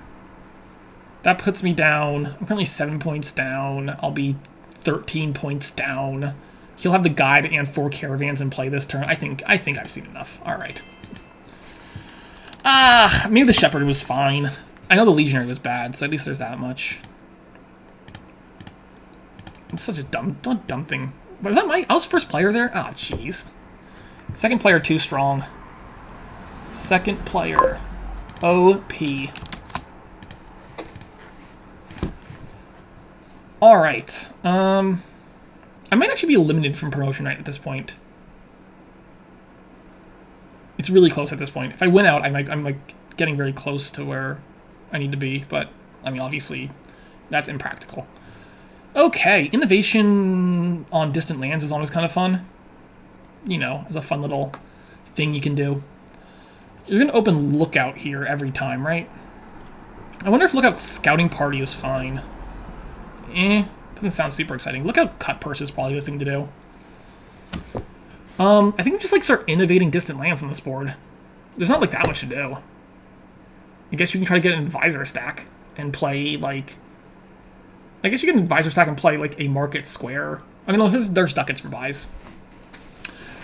That puts me down. I'm currently 7 points down. I'll be 13 points down. He'll have the guide and 4 caravans in play this turn. I think I've seen enough. All right. Maybe the Shepherd was fine. I know the Legionary was bad, so at least there's that much. It's such a dumb thing. Was that I was first player there? Ah, jeez. Second player too strong. Second player. OP. Alright. I might actually be eliminated from promotion night at this point. It's really close at this point. If I win out, I'm like getting very close to where I need to be, but I mean obviously that's impractical. Okay, innovation on distant lands is always kind of fun. You know, as a fun little thing you can do. You're gonna open Lookout here every time, right? I wonder if Lookout Scouting Party is fine. Doesn't sound super exciting. Lookout Cut Purse is probably the thing to do. I think we just like start innovating distant lands on this board. There's not like that much to do. I guess you can try to get an Advisor stack and play like... I guess you can Advisor stack and play like a Market Square. I mean, there's ducats for buys.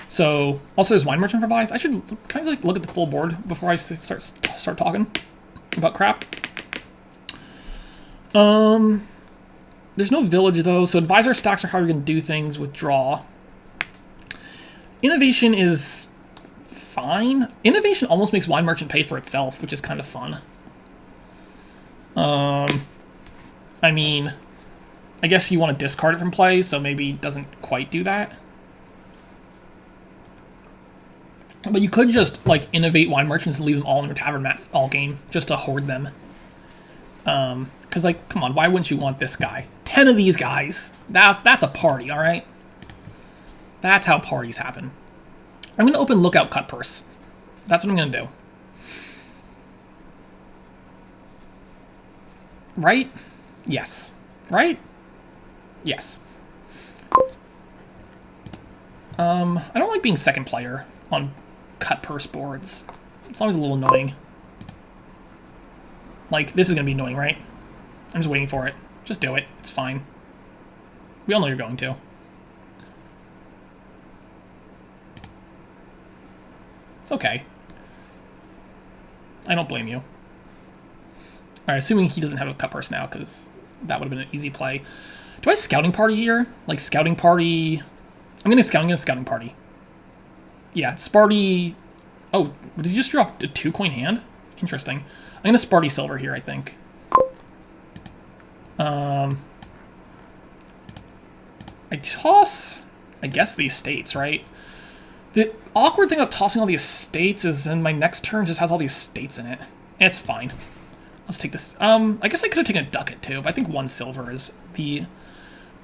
So, also there's Wine Merchant for buys. I should kind of like look at the full board before I start talking about crap. There's no village though, so Advisor stacks are how you're going to do things with draw. Innovation is fine. Innovation almost makes Wine Merchant pay for itself, which is kind of fun. I mean, I guess you want to discard it from play, so maybe it doesn't quite do that. But you could just, like, innovate Wine Merchants and leave them all in your tavern mat all game, just to hoard them. Because, like, come on, why wouldn't you want this guy? 10 of these guys. That's a party, alright? That's how parties happen. I'm going to open Lookout Cut Purse. That's what I'm going to do. Right? Yes. Right? Yes. I don't like being second player on Cut Purse boards. It's always a little annoying. Like, this is going to be annoying, right? I'm just waiting for it. Just do it. It's fine. We all know you're going to. It's okay. I don't blame you. Alright, assuming he doesn't have a Cut Purse now, because that would have been an easy play. Do I have Scouting Party here? Like, Scouting Party... I'm going to Scouting Party. Yeah, Sparty... Oh, did he just draw off a 2-coin hand? Interesting. I'm going to Sparty Silver here, I think. I toss, I guess, the estates, right? The awkward thing about tossing all the estates is then my next turn just has all these estates in it. It's fine. Let's take this. I guess I could have taken a ducat too, but I think 1 silver is the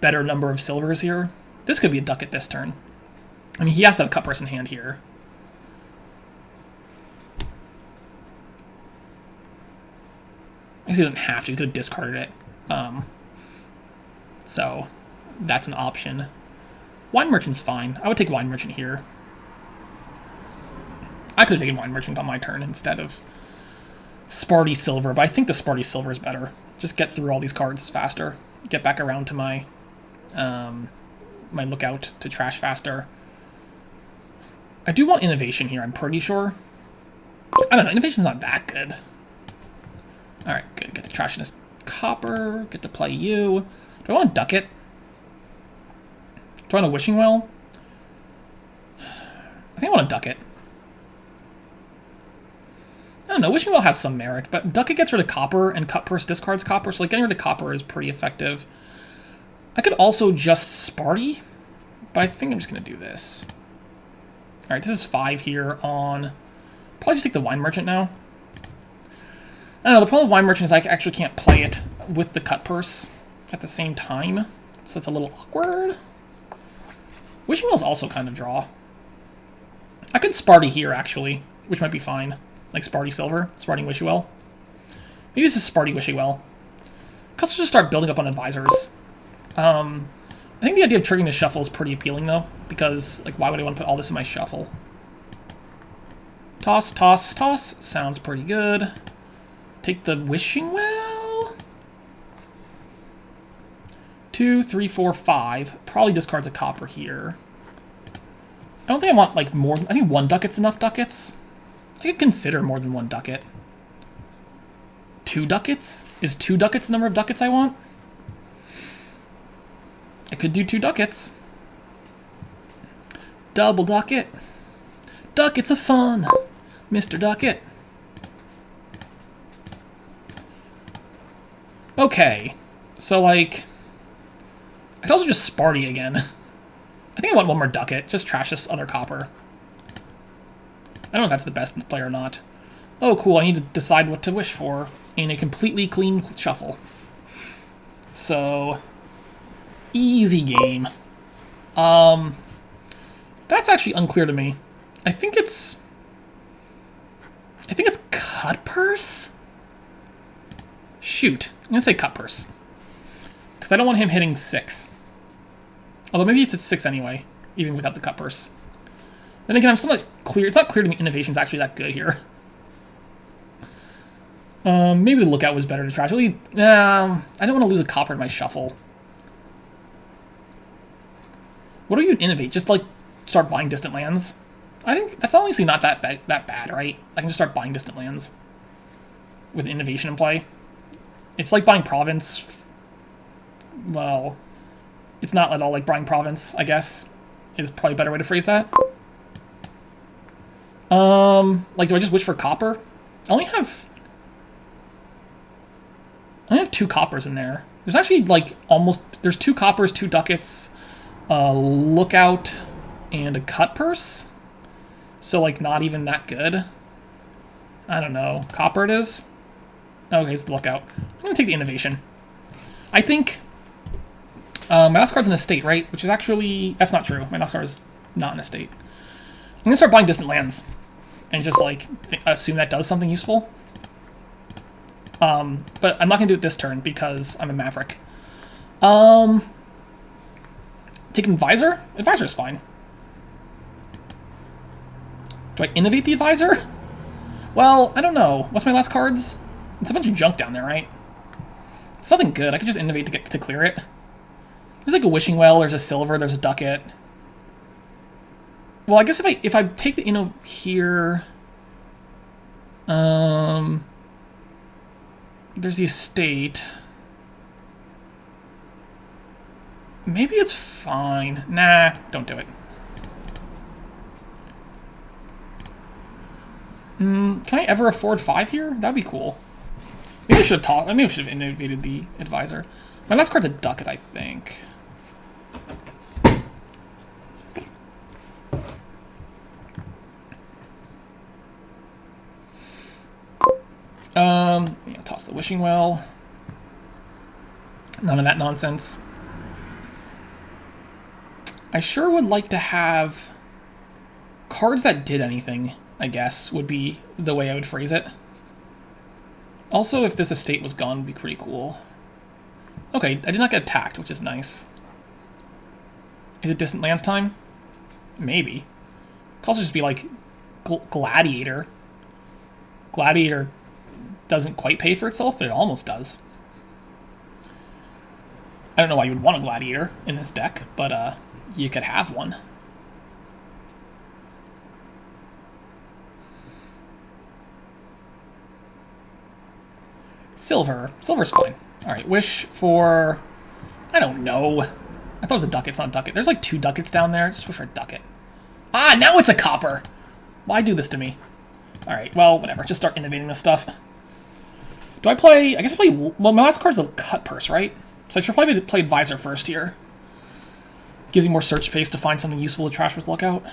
better number of silvers here. This could be a ducat this turn. I mean, he has to have a Cut Purse in hand here. I guess he didn't have to. He could have discarded it. So, that's an option. Wine Merchant's fine. I would take Wine Merchant here. I could have taken Wine Merchant on my turn instead of Sparty Silver, but I think the Sparty Silver is better. Just get through all these cards faster. Get back around to my my Lookout to trash faster. I do want Innovation here, I'm pretty sure. I don't know, Innovation's not that good. Alright, good. Get the trash in this copper. Get to play you. Do I want a ducat? Do I want a Wishing Well? I think I want a ducat. I don't know, Wishing Well has some merit, but ducat gets rid of copper, and Cut Purse discards copper, so like getting rid of copper is pretty effective. I could also just Sparty, but I think I'm just going to do this. Alright, this is 5 here on... Probably just take the Wine Merchant now. I don't know, the problem with Wine Merchant is I actually can't play it with the cut purse at the same time, so it's a little awkward. Wishing Well's also kind of draw. I could Sparty here, actually, which might be fine. Like Sparty Silver, Sparty Wishy Well. Maybe this is Sparty Wishy Well. Customers just start building up on advisors. I think the idea of triggering the shuffle is pretty appealing, though, because, like, why would I want to put all this in my shuffle? Toss, toss, toss. Sounds pretty good. Take the Wishing Well. 2, 3, 4, 5. Probably discards a copper here. I don't think I want, like, more. I think 1 ducat's enough ducats. I could consider more than 1 ducat. 2 ducats? Is 2 ducats the number of ducats I want? I could do 2 ducats. Double ducat. Ducats of fun. Mr. Ducat. Okay. So, like, I could also just Sparty again. I think I want 1 more ducat. Just trash this other copper. I don't know if that's the best play or not. Oh, cool. I need to decide what to wish for in a completely clean shuffle. So, easy game. That's actually unclear to me. I think it's cut purse? Shoot. I'm going to say cut purse. Because I don't want him hitting 6. Although maybe it's at 6 anyway, even without the cut purse. Then again, I'm still not clear. It's not clear to me innovation's actually that good here. Maybe the lookout was better to trash. Really, I don't want to lose a copper in my shuffle. What do you innovate? Just like start buying distant lands? I think that's honestly not that bad, right? I can just start buying distant lands with innovation in play. It's like buying province. Well, it's not at all like buying province, I guess, is probably a better way to phrase that. Like, do I just wish for copper? I only have 2 coppers in there. There's actually, like, there's 2 coppers, 2 ducats, a lookout, and a cut purse. So, like, not even that good. I don't know. Copper it is? Okay, it's the lookout. I'm going to take the innovation. I think my last card's an estate, right? Which is actually... That's not true. My last card is not an estate. I'm going to start buying distant lands. And just, like, assume that does something useful. But I'm not going to do it this turn because I'm a Maverick. Take an Advisor? Advisor is fine. Do I innovate the Advisor? Well, I don't know. What's my last cards? It's a bunch of junk down there, right? It's nothing good. I could just innovate to clear it. There's like a Wishing Well, there's a Silver, there's a Ducat. Well, I guess if I take the Inno here... there's the estate. Maybe it's fine. Nah, don't do it. Can I ever afford 5 here? That'd be cool. Maybe I should have maybe I should have innovated the Advisor. My last card's a Ducat, I think. Yeah, toss the Wishing Well. None of that nonsense. I sure would like to have cards that did anything, I guess, would be the way I would phrase it. Also, if this estate was gone, would be pretty cool. Okay, I did not get attacked, which is nice. Is it Distant Lands time? Maybe. Could also just be like Gladiator. Gladiator doesn't quite pay for itself, but it almost does. I don't know why you would want a Gladiator in this deck, but you could have one. Silver. Silver's fine. Alright, wish for... I don't know. I thought it was a Ducat, it's not a Ducat. There's like 2 Ducats down there. Just wish for a Ducat. Ah, now it's a copper! Why do this to me? Alright, well, whatever. Just start innovating this stuff. Do I play... I guess I play... Well, my last card's a cut purse, right? So I should probably play Advisor first here. Gives me more search space to find something useful to trash with Lookout.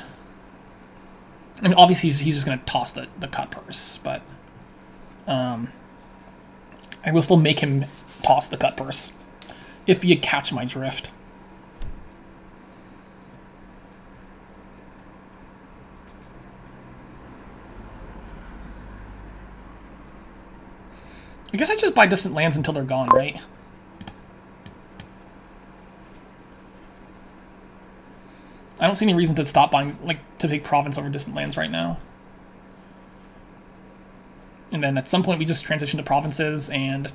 I mean, obviously he's just going to toss the cut purse, but... I will still make him toss the cut purse, if you catch my drift. I guess I just buy distant lands until they're gone, right? I don't see any reason to stop buying, like, to take province over distant lands right now. And then at some point we just transition to provinces and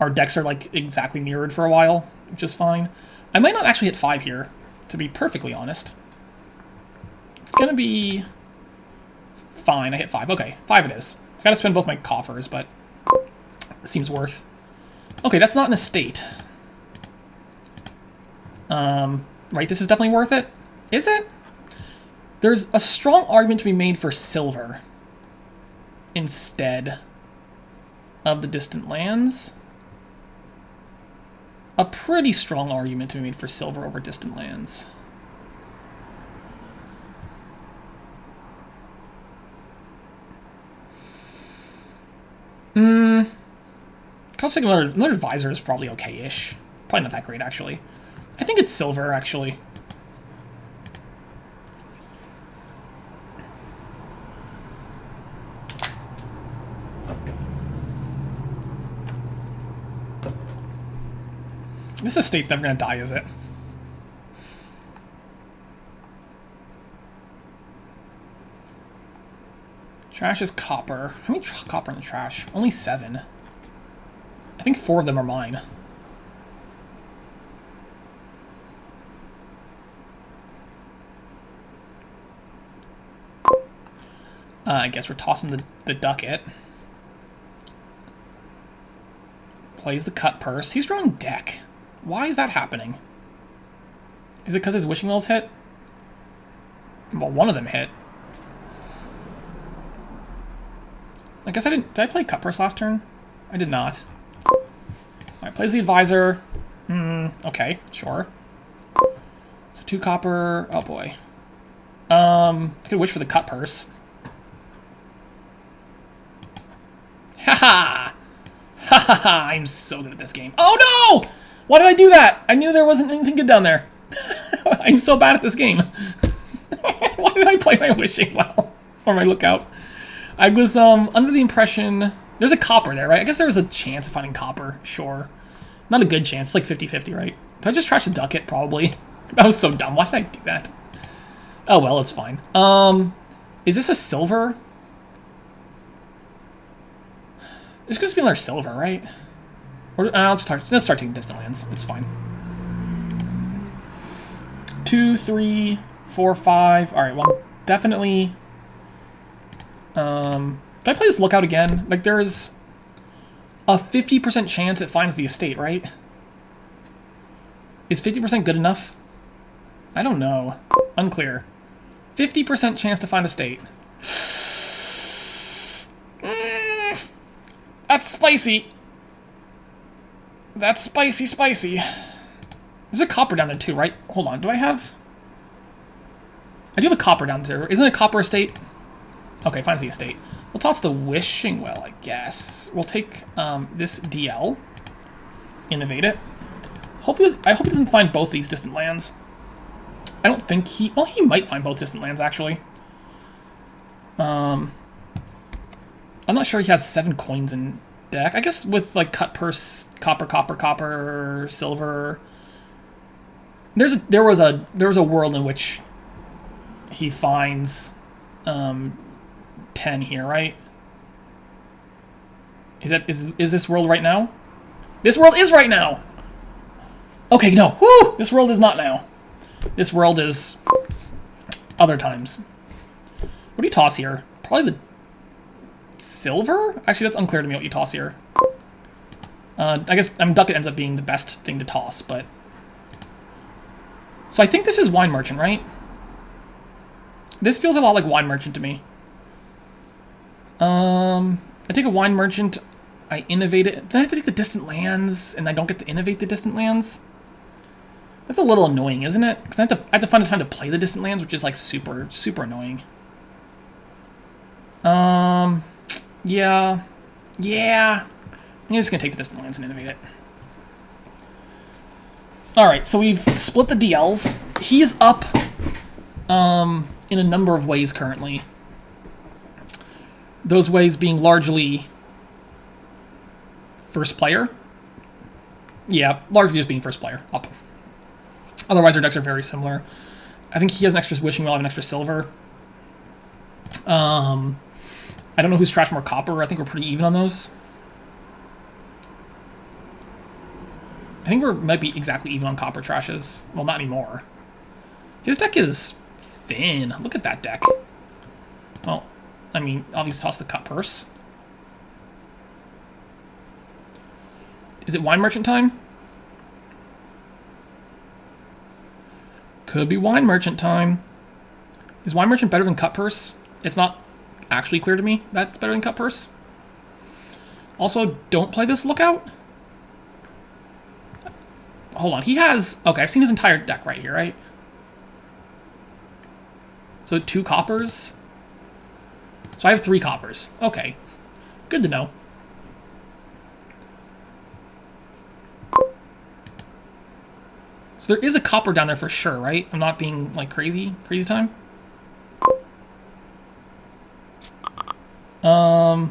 our decks are like exactly mirrored for a while, which is fine. I might not actually hit 5 here, to be perfectly honest. It's gonna be fine. I hit 5. Okay, 5 it is. I gotta spend both my coffers, but it seems worth. Okay, that's not an estate. Right, this is definitely worth it. Is it? There's a strong argument to be made for silver instead of the distant lands. A pretty strong argument to be made for silver over distant lands. Costing another advisor is probably okay-ish. Probably not that great, actually. I think it's silver, actually. This estate's never gonna die, is it? Trash is copper. How many copper in the trash? Only 7. I think 4 of them are mine. I guess we're tossing the ducat. Plays the cut purse. He's drawing deck. Why is that happening? Is it because his wishing wells hit? Well, one of them hit. I guess I didn't... Did I play cut purse last turn? I did not. Alright, plays the advisor. Okay, sure. So 2 copper. Oh boy. I could wish for the cut purse. Haha! Ha ha ha! I'm so good at this game. Oh no! Why did I do that? I knew there wasn't anything good down there. I'm so bad at this game. Why did I play my wishing well? Or my lookout? I was under the impression... There's a copper there, right? I guess there was a chance of finding copper, sure. Not a good chance, it's like 50-50, right? Did I just trash the ducat? Probably. That was so dumb. Why did I do that? Oh well, it's fine. Is this a silver? There's gonna be another silver, right? Or, let's start taking distant lands. It's fine. 2, 3, 4, 5. All right, well, definitely. Did I play this lookout again? Like, there's a 50% chance it finds the estate, right? Is 50% good enough? I don't know. Unclear. 50% chance to find estate. That's spicy. That's spicy. There's a copper down there too, right? Hold on, do I have... I do have a copper down there. Isn't it a copper estate? Okay, finds the estate. We'll toss the wishing well, I guess. We'll take this DL. Innovate it. I hope he doesn't find both these distant lands. I don't think he... Well, he might find both distant lands, actually. I'm not sure he has 7 coins in deck. I guess with, like, cut purse, copper, silver... There was a world in which he finds 10 here, right? Is this world right now? This world is right now! Okay, no. Woo! This world is not now. This world is other times. What do you toss here? Probably the silver? Actually, that's unclear to me what you toss here. I guess, ducat ends up being the best thing to toss, but... So I think this is Wine Merchant, right? This feels a lot like Wine Merchant to me. I take a Wine Merchant, I innovate it. Then I have to take the distant lands, and I don't get to innovate the distant lands. That's a little annoying, isn't it? Because I have to find a time to play the distant lands, which is like super annoying. Yeah. I'm just going to take the distant lands and innovate it. Alright, so we've split the DLs. He's up in a number of ways currently. Those ways being largely first player. Yeah, largely just being first player, up. Otherwise, our decks are very similar. I think he has an extra Wishing Well, I have an extra silver. I don't know who's trashed more copper. I think we're pretty even on those. I think we might be exactly even on copper trashes. Well, not anymore. His deck is thin. Look at that deck. Well, I mean, obviously toss the cut purse. Is it Wine Merchant time? Could be Wine Merchant time. Is Wine Merchant better than cut purse? It's not actually clear to me that's better than cut purse. Also, don't play this Lookout. Hold on, he has... Okay, I've seen his entire deck right here, right? So 2 coppers. So I have 3 coppers. Okay, good to know. So there is a copper down there for sure, right? I'm not being, like, crazy time? Hold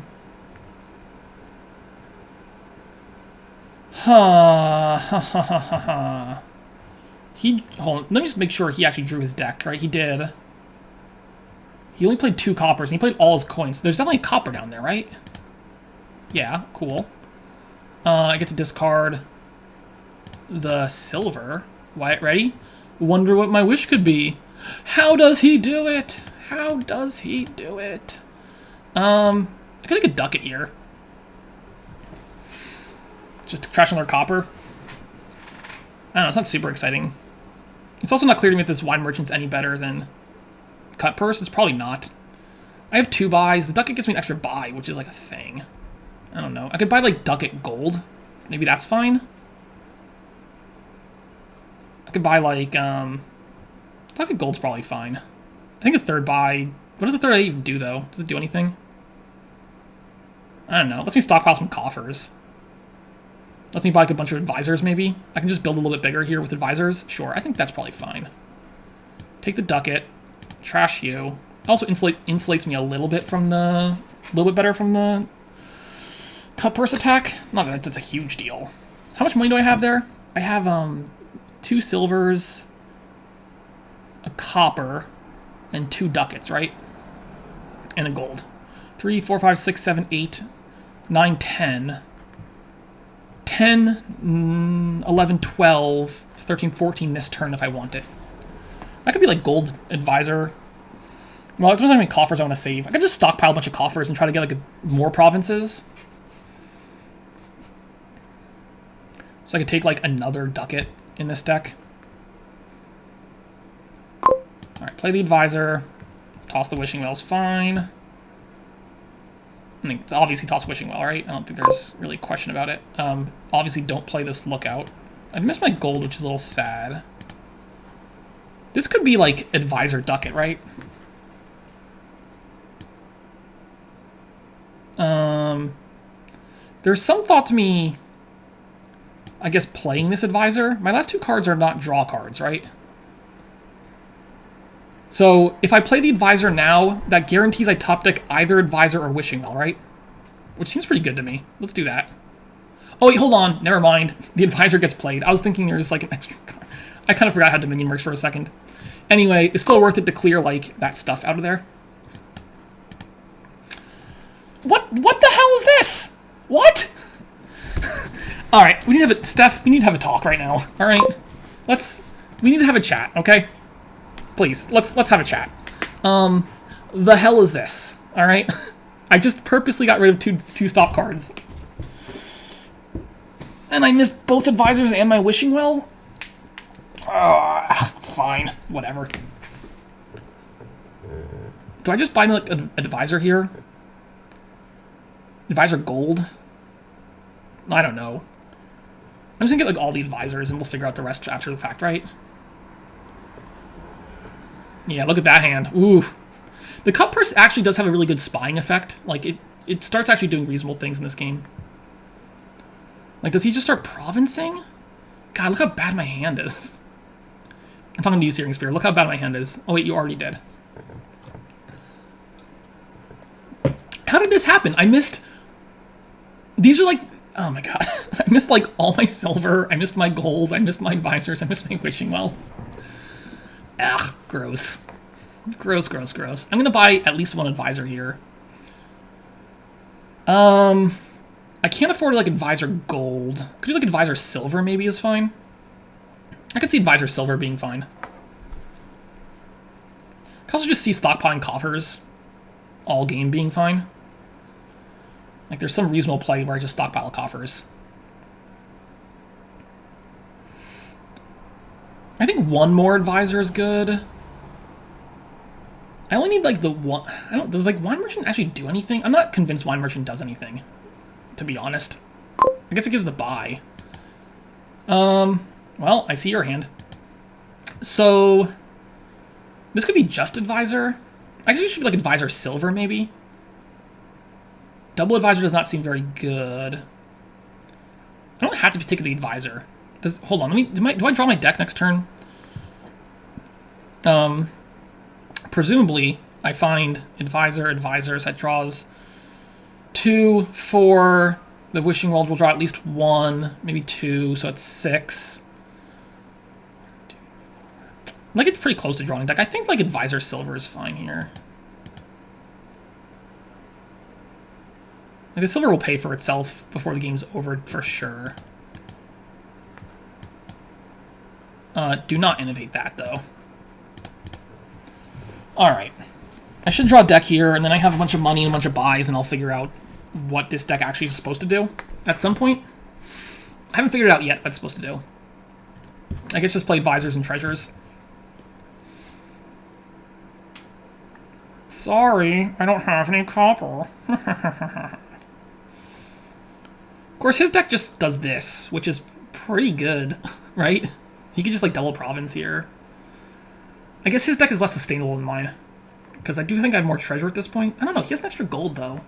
on, let me just make sure he actually drew his deck, right? He did. He only played 2 coppers, and he played all his coins. There's definitely a copper down there, right? Yeah, cool. I get to discard the silver. Wyatt, ready? Wonder what my wish could be. How does he do it? How does he do it? I could take a ducat here. Just to trash another copper. I don't know, it's not super exciting. It's also not clear to me if this Wine Merchant's any better than cut purse. It's probably not. I have 2 buys. The ducat gets me an extra buy, which is like a thing. I don't know. I could buy like ducat gold. Maybe that's fine. I could buy like ducat gold's probably fine. I think a 3rd buy. What does the 3rd even do though? Does it do anything? I don't know. Lets me stockpile some coffers. Lets me buy like a bunch of advisors, maybe. I can just build a little bit bigger here with advisors. Sure, I think that's probably fine. Take the ducat. Trash you. Also insulates me a little bit from the... better from the cut purse attack. Not that that's a huge deal. So how much money do I have there? I have 2 silvers, a copper, and 2 ducats, right? And a gold. 3, 4, 5, 6, 7, 8, 9, 10... 10, 11, 12, 13, 14 this turn if I want it. That could be like gold advisor. Well, it's not how many coffers I want to save. I could just stockpile a bunch of coffers and try to get like more provinces. So I could take like another ducat in this deck. Alright, play the advisor. Toss the Wishing Well's fine. I think it's obviously toss Wishing Well, right? I don't think there's really a question about it. Obviously don't play this Lookout. I'd miss my gold, which is a little sad. This could be like advisor ducat, right? There's some thought to me, I guess, playing this advisor. My last 2 cards are not draw cards, right? So, if I play the advisor now, that guarantees I top deck either advisor or Wishing Well, right? Which seems pretty good to me. Let's do that. Oh wait, hold on. Never mind. The advisor gets played. I was thinking there's like an extra card. I kind of forgot how Dominion works for a second. Anyway, it's still worth it to clear like that stuff out of there. What the hell is this? What? Alright, we need to have a... Steph, we need to have a talk right now. Alright? We need to have a chat, okay? Please, let's have a chat. The hell is this? All right, I just purposely got rid of two stop cards, and I missed both advisors and my Wishing Well. Fine, whatever. Do I just buy like an advisor here? Advisor gold? I don't know. I'm just gonna get like all the advisors, and we'll figure out the rest after the fact, right? Yeah, look at that hand. Ooh. The cut purse actually does have a really good spying effect. Like, it starts actually doing reasonable things in this game. Like, does he just start provincing? God, look how bad my hand is. I'm talking to you, SearingSpear. Look how bad my hand is. Oh, wait, you already did. How did this happen? I missed... These are like... Oh my god. I missed like all my silver. I missed my gold. I missed my advisors. I missed my wishing well. Ugh, gross. Gross, gross, gross. I'm gonna buy at least one advisor here. I can't afford like advisor gold. Could do like advisor silver maybe is fine. I could see advisor silver being fine. I could also just see stockpiling coffers all game being fine. Like, there's some reasonable play where I just stockpile coffers. I think one more advisor is good. I only need, like, the one... Does, like, Wine Merchant actually do anything? I'm not convinced Wine Merchant does anything, to be honest. I guess it gives the buy. Well, I see your hand. So... This could be just advisor. Actually, it should be, like, advisor silver, maybe. Double advisor does not seem very good. I don't have to take the advisor. Hold on, do I draw my deck next turn? Presumably, I find advisors. That draws 2, 4. The Wishing Well will draw at least 1, maybe 2, so it's 6. Like, it's pretty close to drawing deck. I think, like, advisor silver is fine here. Like, the silver will pay for itself before the game's over, for sure. Do not innovate that, though. Alright. I should draw a deck here, and then I have a bunch of money and a bunch of buys, and I'll figure out what this deck actually is supposed to do at some point. I haven't figured out yet what it's supposed to do. I guess just play advisors and treasures. Sorry, I don't have any copper. Of course, his deck just does this, which is pretty good, right? He could just, like, double province here. I guess his deck is less sustainable than mine, because I do think I have more treasure at this point. I don't know, he has an extra gold, though.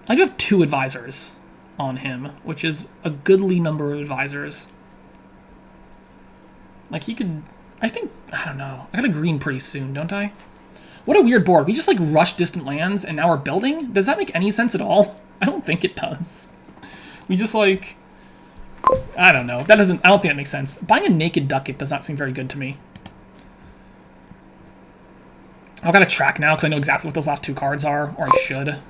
I do have 2 advisors on him, which is a goodly number of advisors. Like, he could... I don't know. I got a green pretty soon, don't I? What a weird board. We just, like, rushed distant lands, and now we're building? Does that make any sense at all? I don't think it does. We just, like... I don't know. I don't think that makes sense. Buying a naked ducat does not seem very good to me. I've got to track now, because I know exactly what those last 2 cards are, or I should.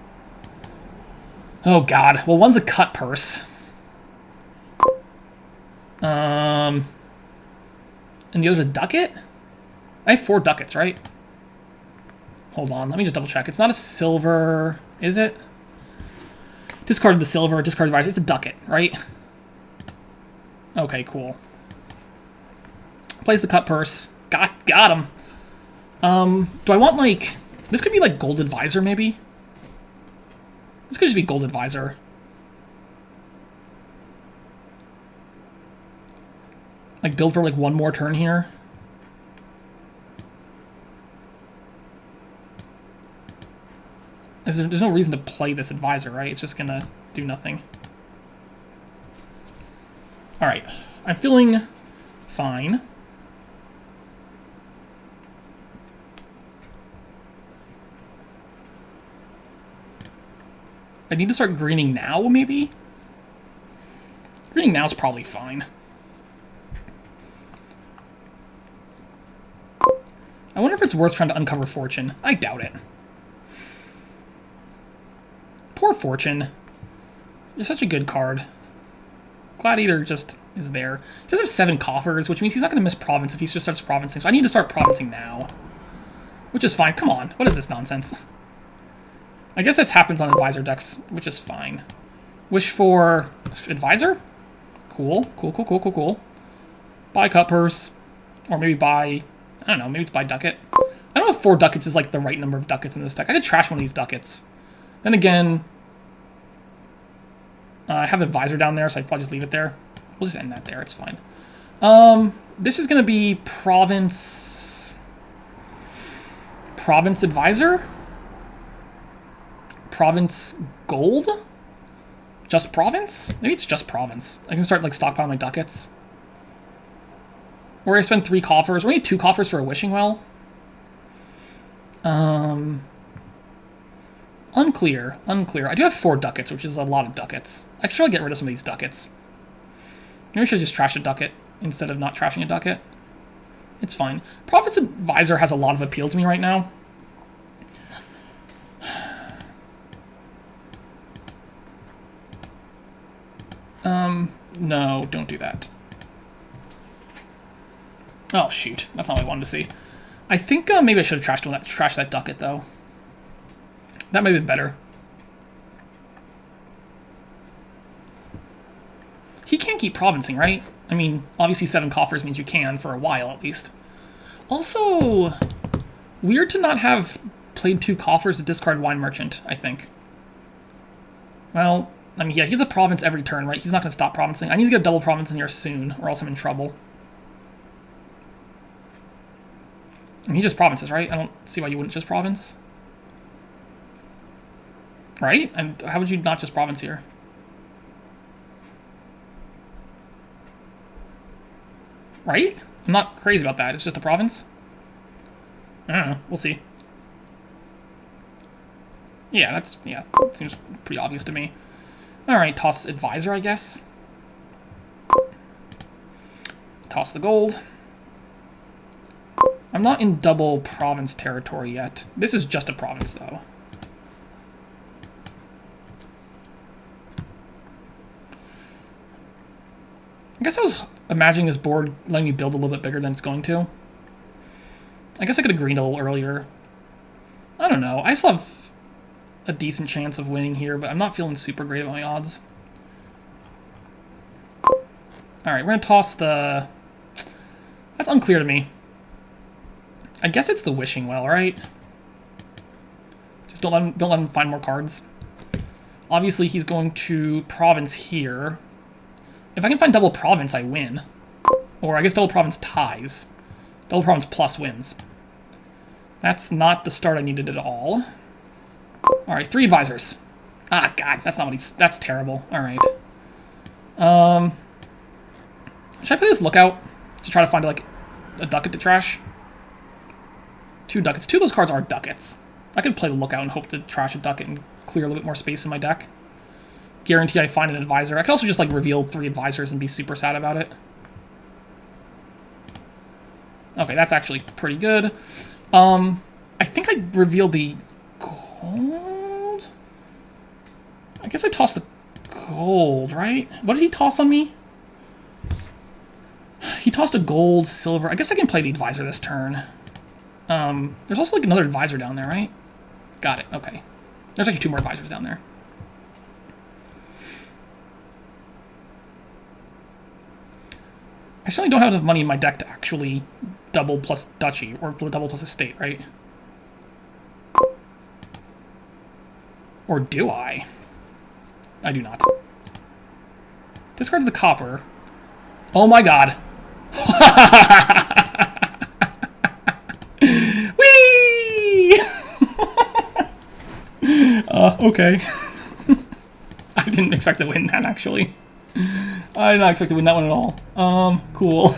Oh, God. Well, one's a cut purse. And the other's a ducat? I have 4 ducats, right? Hold on, let me just double check. It's not a silver, is it? Discarded the silver, discarded the advisor. It's a ducat, right? Okay, cool. Plays the cut purse. Got him. Do I want, like... This could be, like, gold advisor, maybe? This could just be gold advisor. Like, build for, like, one more turn here. There's no reason to play this advisor, right? It's just gonna do nothing. Alright. I'm feeling fine. I need to start greening now, maybe? Greening now is probably fine. I wonder if it's worth trying to uncover Fortune. I doubt it. Poor Fortune. You're such a good card. Gladiator just is there. He does have 7 coffers, which means he's not going to miss province if he just starts provincing. So I need to start provincing now. Which is fine. Come on. What is this nonsense? I guess this happens on advisor decks, which is fine. Wish for advisor? Cool. Cool. Buy cut purse. Or maybe buy... I don't know. Maybe it's buy ducat. I don't know if 4 ducats is like the right number of ducats in this deck. I could trash one of these ducats. Then again... I have advisor down there, so I'd probably just leave it there. We'll just end that there. It's fine. This is going to be province... Province advisor? Province gold? Which just province? Maybe it's just province. I can start like stockpiling my ducats. Or I spend 3 coffers. We need 2 coffers for a wishing well. Unclear. I do have 4 ducats, which is a lot of ducats. I should get rid of some of these ducats. Maybe I should just trash a ducat instead of not trashing a ducat. It's fine. Province Advisor has a lot of appeal to me right now. No, don't do that. Oh, shoot. That's not what I wanted to see. I think maybe I should have trashed that ducat, though. That might have been better. He can't keep provincing, right? I mean, obviously 7 coffers means you can, for a while at least. Also, weird to not have played 2 coffers to discard Wine Merchant, I think. Well, I mean, yeah, he has a province every turn, right? He's not going to stop provincing. I need to get a double province in here soon, or else I'm in trouble. And he just provinces, right? I don't see why you wouldn't just province. Right? And how would you not just province here? Right? I'm not crazy about that. It's just a province. I don't know. We'll see. Yeah, it seems pretty obvious to me. Alright, toss Advisor, I guess. Toss the gold. I'm not in double province territory yet. This is just a province, though. I guess I was imagining this board letting me build a little bit bigger than it's going to. I guess I could have greened a little earlier. I don't know. I still have a decent chance of winning here, but I'm not feeling super great about my odds. Alright, we're going to toss the... That's unclear to me. I guess it's the Wishing Well, right? Just don't let him find more cards. Obviously, he's going to province here. If I can find double province, I win. Or I guess double province ties. Double province plus wins. That's not the start I needed at all. Alright, 3 advisors. Ah, God, that's not what he's... That's terrible. Alright. Should I play this Lookout? To try to find, like, a ducat to trash? 2 ducats. 2 of those cards are ducats. I could play the Lookout and hope to trash a ducat and clear a little bit more space in my deck. Guarantee I find an advisor. I could also just, like, reveal 3 advisors and be super sad about it. Okay, that's actually pretty good. I think I revealed the gold? I guess I tossed the gold, right? What did he toss on me? He tossed a gold, silver. I guess I can play the advisor this turn. There's also, like, another advisor down there, right? Got it, okay. There's actually 2 more advisors down there. I certainly don't have enough money in my deck to actually double plus duchy, or double plus estate, right? Or do I? I do not. Discards the copper. Oh my god. Whee! Okay. I didn't expect to win that, actually. I did not expect to win that one at all. Cool.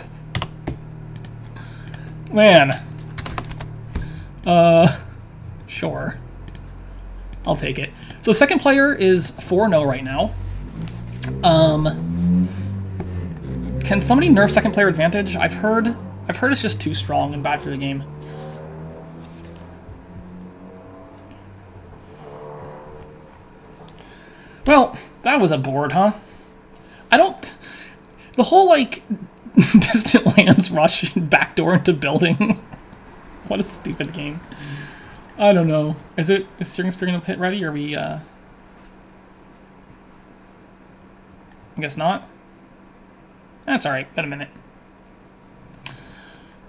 Man. Sure. I'll take it. So second player is 4-0 right now. Can somebody nerf second player advantage? I've heard it's just too strong and bad for the game. Well, that was a board, huh? The whole, like, distant lands rush backdoor into building. What a stupid game. I don't know. Is SearingSpear gonna hit ready, or are we, I guess not? That's alright, got a minute.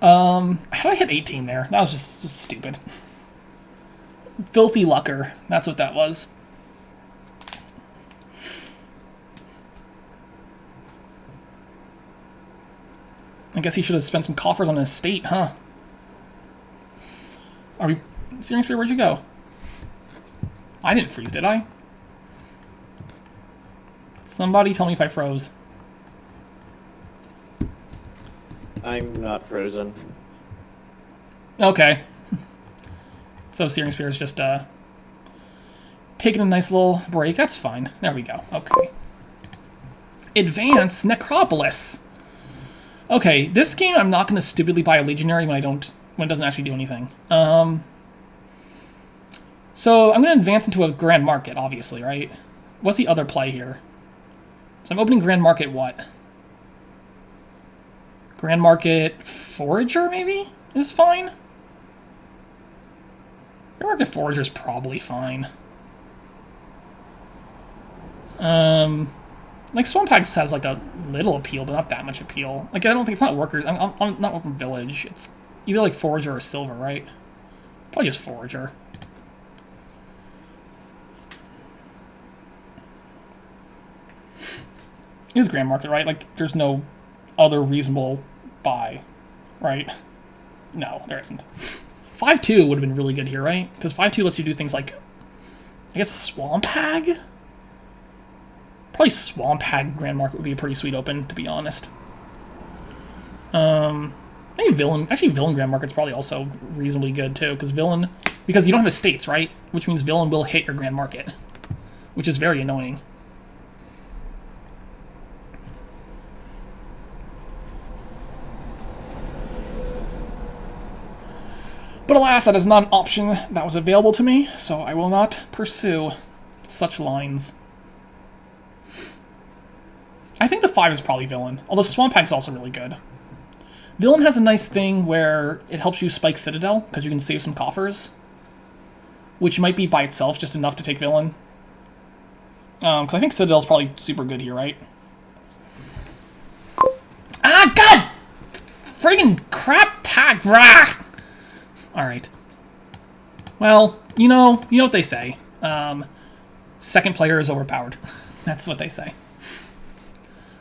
How did I hit 18 there? That was just stupid. Filthy lucker. That's what that was. I guess he should have spent some coffers on an estate, huh? Are we... SearingSpear, where'd you go? I didn't freeze, did I? Somebody tell me if I froze. I'm not frozen. Okay. So SearingSpear is just taking a nice little break. That's fine. There we go. Okay. Advance Necropolis. Okay, this game I'm not going to stupidly buy a Legionary when it doesn't actually do anything. So I'm going to advance into a Grand Market, obviously, right? What's the other play here? So I'm opening Grand Market what? Grand Market Forager, maybe? Is fine? Grand Market Forager is probably fine. Like, Swamp Axe has, like, a little appeal, but not that much appeal. Like, I don't think it's not Workers. I'm not Working Village. It's either, like, Forager or Silver, right? Probably just Forager. It is Grand Market, right? Like, there's no other reasonable buy, right? No, there isn't. 5-2 would have been really good here, right? Because 5-2 lets you do things like, I guess, Swamp Hag? Probably Swamp Hag Grand Market would be a pretty sweet open, to be honest. Maybe Villain. Actually, Villain Grand Market's probably also reasonably good, too, because you don't have estates, right? Which means Villain will hit your Grand Market, which is very annoying. But alas, that is not an option that was available to me, so I will not pursue such lines. I think the 5 is probably Villain, although Swamp Hag's also really good. Villain has a nice thing where it helps you spike Citadel, because you can save some coffers, which might be by itself just enough to take Villain. Because I think Citadel's probably super good here, right? Ah, God! Friggin' crap tag! Alright. Well, you know what they say. Second player is overpowered. That's what they say.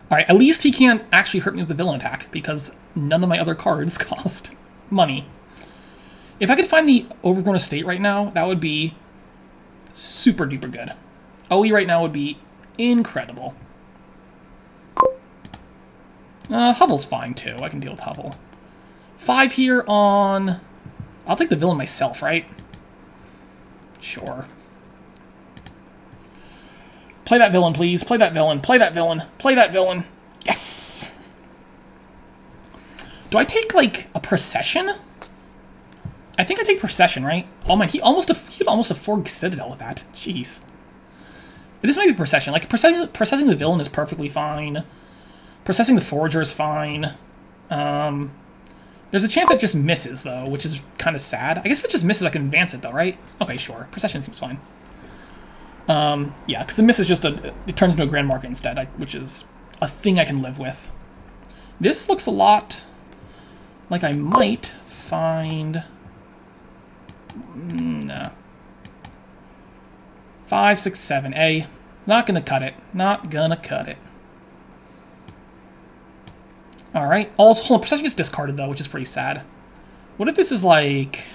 Alright, at least he can't actually hurt me with the villain attack, because none of my other cards cost money. If I could find the Overgrown Estate right now, that would be super duper good. OE right now would be incredible. Hovel's fine too, I can deal with Hovel. 5 here on... I'll take the villain myself, right? Sure. Play that villain, please. Play that villain. Play that villain. Play that villain. Yes! Do I take, like, a Procession? I think I take Procession, right? Oh, man, he could almost afford Citadel with that. Jeez. But this might be Procession. Like, processing the villain is perfectly fine. Processing the Forager is fine. There's a chance it just misses, though, which is kind of sad. I guess if it just misses, I can advance it, though, right? Okay, sure. Procession seems fine. Yeah, because the miss is just it turns into a Grand Market instead, which is a thing I can live with. This looks a lot like I might find... No. 5, 6, 7. A. Not gonna cut it. Not gonna cut it. Alright. Also, hold on. Procession gets discarded, though, which is pretty sad. What if this is, like...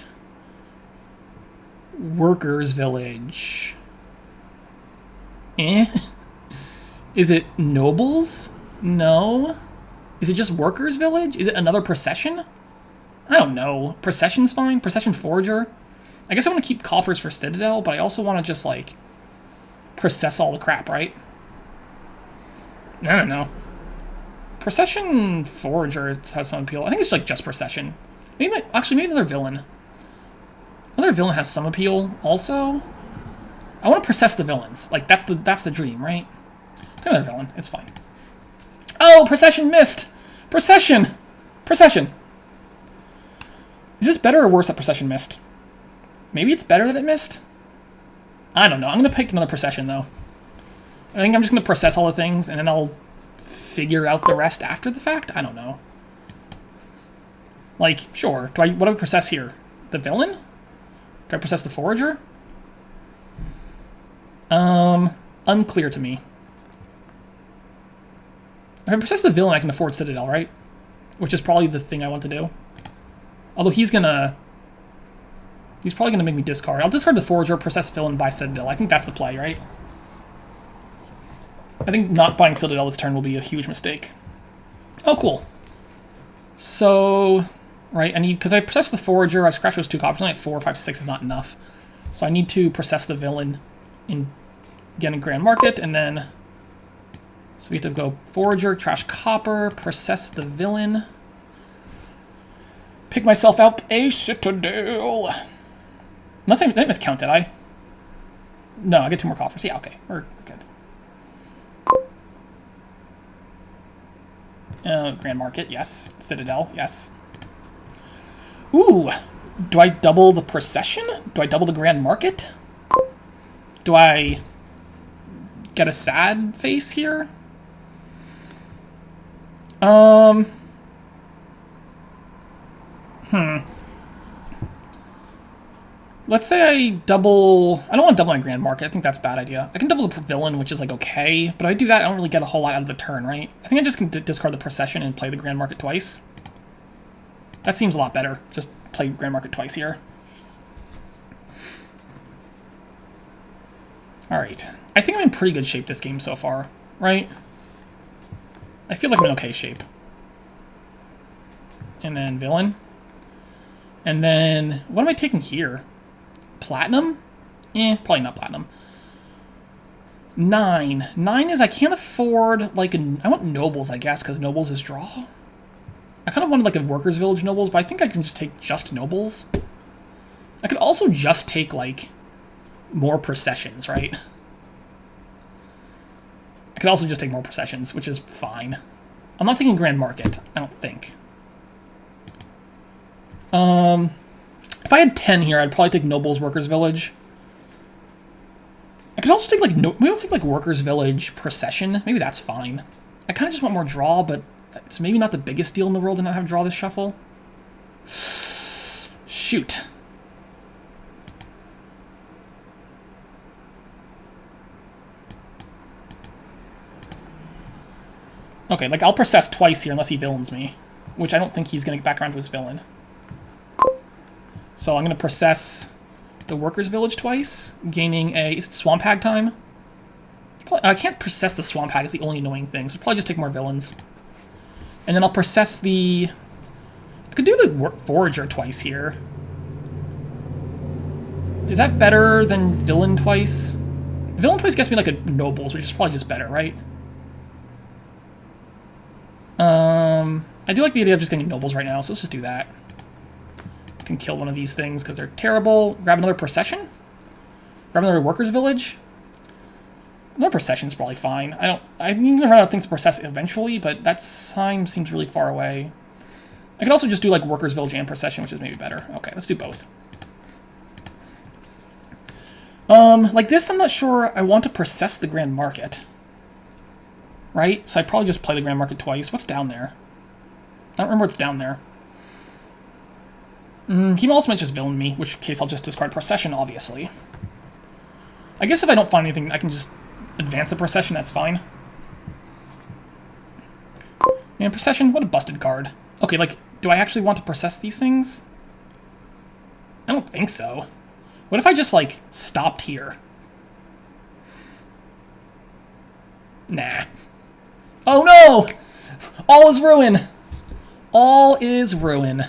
Workers' Village? Eh? Is it Nobles? No. Is it just Workers' Village? Is it another Procession? I don't know. Procession's fine. Procession Forager. I guess I want to keep coffers for Citadel, but I also want to just, like, process all the crap, right? I don't know. Procession Forager has some appeal. I think it's, like, just Procession. Maybe, actually, maybe another villain. Another villain has some appeal, also. I want to process the villains. Like, that's the dream, right? Another villain. It's fine. Oh, Procession missed! Procession! Procession! Is this better or worse that Procession missed? Maybe it's better that it missed? I don't know. I'm going to pick another Procession, though. I think I'm just going to process all the things, and then I'll figure out the rest after the fact? I don't know. Like, sure. What do I process here? The villain? Do I process the Forager? Unclear to me. If I process the villain, I can afford Citadel, right? Which is probably the thing I want to do. Although he's probably gonna make me discard. I'll discard the Forager, process villain, buy Citadel. I think that's the play, right? I think not buying Citadel this turn will be a huge mistake. Oh, cool. So, right, I need, because I processed the Forager, I scratched those 2 copies, only at 4, 5, 6 is not enough. So I need to process the villain in, again, in Grand Market, and then, so we have to go Forager, trash copper, process the villain. Pick myself up a Citadel. Unless I didn't miscount, did I? No, I get 2 more coffers. Yeah, okay, we're good. Grand Market, yes. Citadel, yes. Ooh, do I double the Procession? Do I double the Grand Market? Do I get a sad face here? Let's say I double... I don't want to double my Grand Market. I think that's a bad idea. I can double the villain, which is, like, okay. But if I do that, I don't really get a whole lot out of the turn, right? I think I just can discard the Procession and play the Grand Market twice. That seems a lot better. Just play Grand Market twice here. Alright. I think I'm in pretty good shape this game so far, right? I feel like I'm in okay shape. And then villain. And then... what am I taking here? Platinum? Probably not platinum. 9. 9 is I can't afford, like, I want nobles, I guess, because nobles is draw. I kind of wanted, like, a workers' village nobles, but I think I can just take just nobles. I could also just take, like, more processions, right? I could also just take more processions, which is fine. I'm not taking Grand Market, I don't think. If I had 10 here, I'd probably take Nobles Workers Village. I could also take, like, maybe I'll take, like, Workers Village Procession. Maybe that's fine. I kind of just want more draw, but it's maybe not the biggest deal in the world to not have draw this shuffle. Shoot. Okay, like, I'll process twice here unless he villains me, which I don't think he's going to get back around to his villain. So I'm going to process the Workers' Village twice, gaining a... is it Swamp Hag time? Probably, I can't process the Swamp Hag, it's the only annoying thing, so I'll probably just take more villains. And then I'll process the... I could do the Forager twice here. Is that better than Villain twice? Villain twice gets me like a Nobles, which is probably just better, right? I do like the idea of just getting Nobles right now, so let's just do that. Can kill one of these things because they're terrible. Grab another Procession. Grab another Workers' Village. Another Procession's probably fine. I'm gonna run out of things to process eventually, but that time seems really far away. I could also just do like Workers' Village and Procession, which is maybe better. Okay, let's do both. Like this, I'm not sure I want to process the Grand Market. Right? So I'd probably just play the Grand Market twice. What's down there? I don't remember what's down there. He also might just villain me, in which case I'll just discard Procession, obviously. I guess if I don't find anything, I can just advance the Procession, that's fine. Man, Procession, what a busted card. Okay, like, do I actually want to process these things? I don't think so. What if I just, like, stopped here? Nah. Oh no! All is ruin! All is ruin.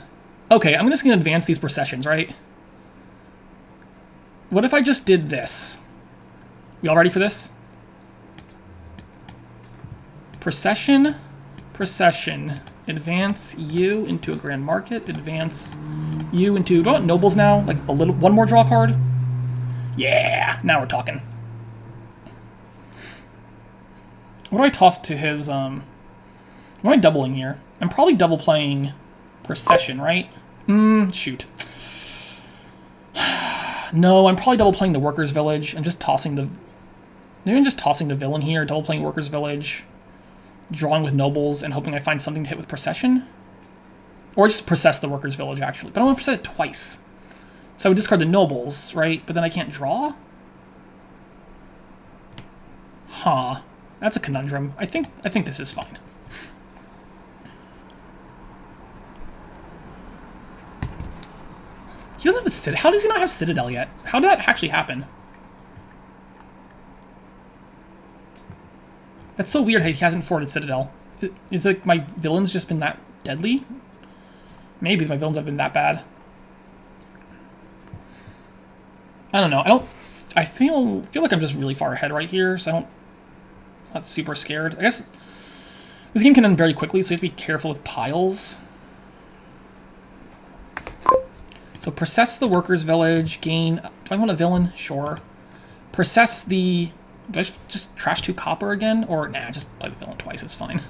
Okay, I'm just going to advance these processions, right? What if I just did this? We all ready for this? Procession, procession. Advance you into a Grand Market. Advance you into... do I want Nobles now? Like a little... one more draw card? Yeah! Now we're talking. What do I toss to his... what am I doubling here? I'm probably double playing Procession, right? Shoot. No, I'm probably double playing the Workers' Village. I'm just tossing the... maybe I'm just tossing the villain here, double playing Workers' Village, drawing with Nobles, and hoping I find something to hit with Procession. Or just process the Workers' Village, actually. But I want to process it twice. So I would discard the Nobles, right? But then I can't draw? Huh. That's a conundrum. I think this is fine. He doesn't have a Citadel. How does he not have Citadel yet? How did that actually happen? That's so weird how he hasn't forwarded Citadel. Is it my villains just been that deadly? Maybe my villains have been that bad. I don't know. I feel like I'm just really far ahead right here, so I'm not super scared. I guess this game can end very quickly, so you have to be careful with piles. So process the workers' village, gain... Do I want a villain? Sure. Process the... Do I just trash 2 copper again? Or, nah, just play the villain twice, it's fine.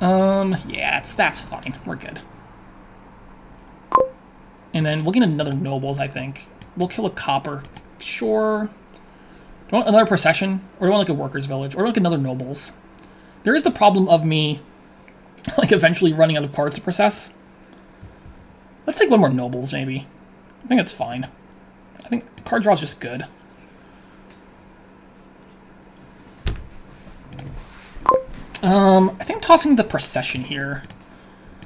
Yeah, that's fine. We're good. And then we'll get another nobles, I think. We'll kill a copper. Sure. Do I want another procession? Or do I want like a workers' village? Or do I want like another nobles? There is the problem of me like eventually running out of cards to process. Let's take one more nobles, maybe. I think that's fine. I think card draw is just good. I think I'm tossing the procession here.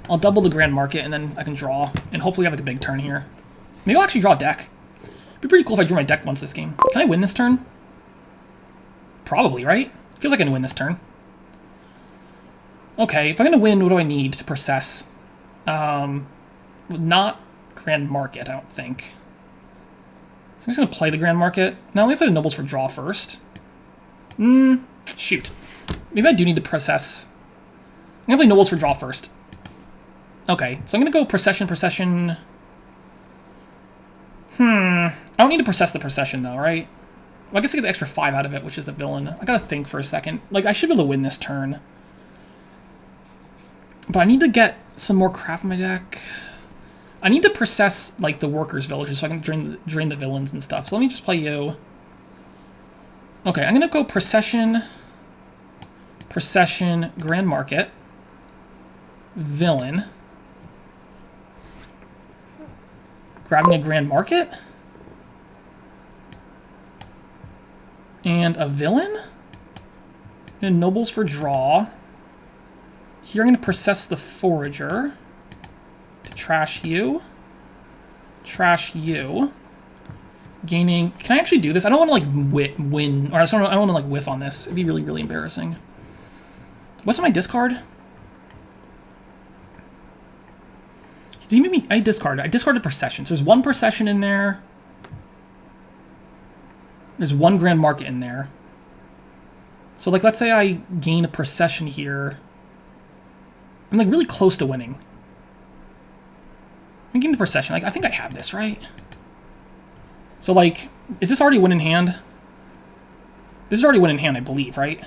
I'll double the grand market and then I can draw and hopefully have like a big turn here. Maybe I'll actually draw a deck. It'd be pretty cool if I drew my deck once this game. Can I win this turn? Probably, right? Feels like I can win this turn. Okay, if I'm gonna win, what do I need to process? Not grand market, I don't think. So I'm just gonna play the grand market. Now let me play the nobles for draw first. Shoot. Maybe I do need to process. I'm gonna play nobles for draw first. Okay, so I'm gonna go procession. I don't need to process the procession though, right? Well, I guess I get the extra 5 out of it, which is a villain. I gotta think for a second. Like, I should be able to win this turn. But I need to get some more crap in my deck. I need to process, like, the workers' villages so I can drain the villains and stuff. So let me just play you. Okay, I'm gonna go procession, grand market, villain. Grabbing a grand market. And a villain. And nobles for draw. Here I'm going to process the forager. To trash you. Trash you. Gaining... Can I actually do this? I don't want to, like, win. Or I don't want to, like, whiff on this. It'd be really, really embarrassing. What's in my discard? I discarded. I discarded processions. There's 1 procession in there. There's 1 grand market in there. So, like, let's say I gain a procession here. I'm, like, really close to winning. I'm getting the procession. Like, I think I have this, right? So, like, is this already win in hand? This is already win in hand, I believe, right?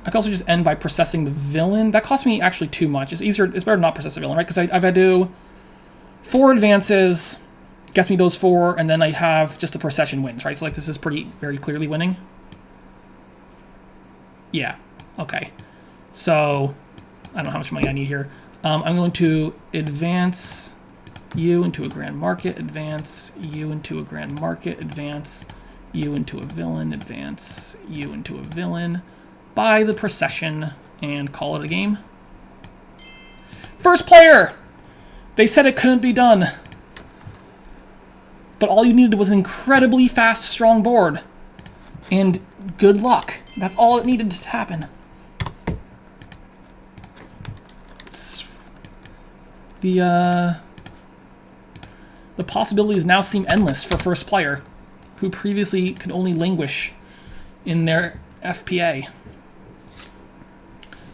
I can also just end by processing the villain. That costs me actually too much. It's easier. It's better to not process the villain, right? Because I've had to do 4 advances, gets me those 4, and then I have just the procession wins, right? So like this is very clearly winning. Yeah. Okay. So I don't know how much money I need here. I'm going to advance you into a grand market, advance you into a grand market, advance you into a villain, advance you into a villain. Buy the procession and call it a game. First player! They said it couldn't be done. But all you needed was an incredibly fast, strong board. And good luck. That's all it needed to happen. The possibilities now seem endless for first player, who previously could only languish in their FPA.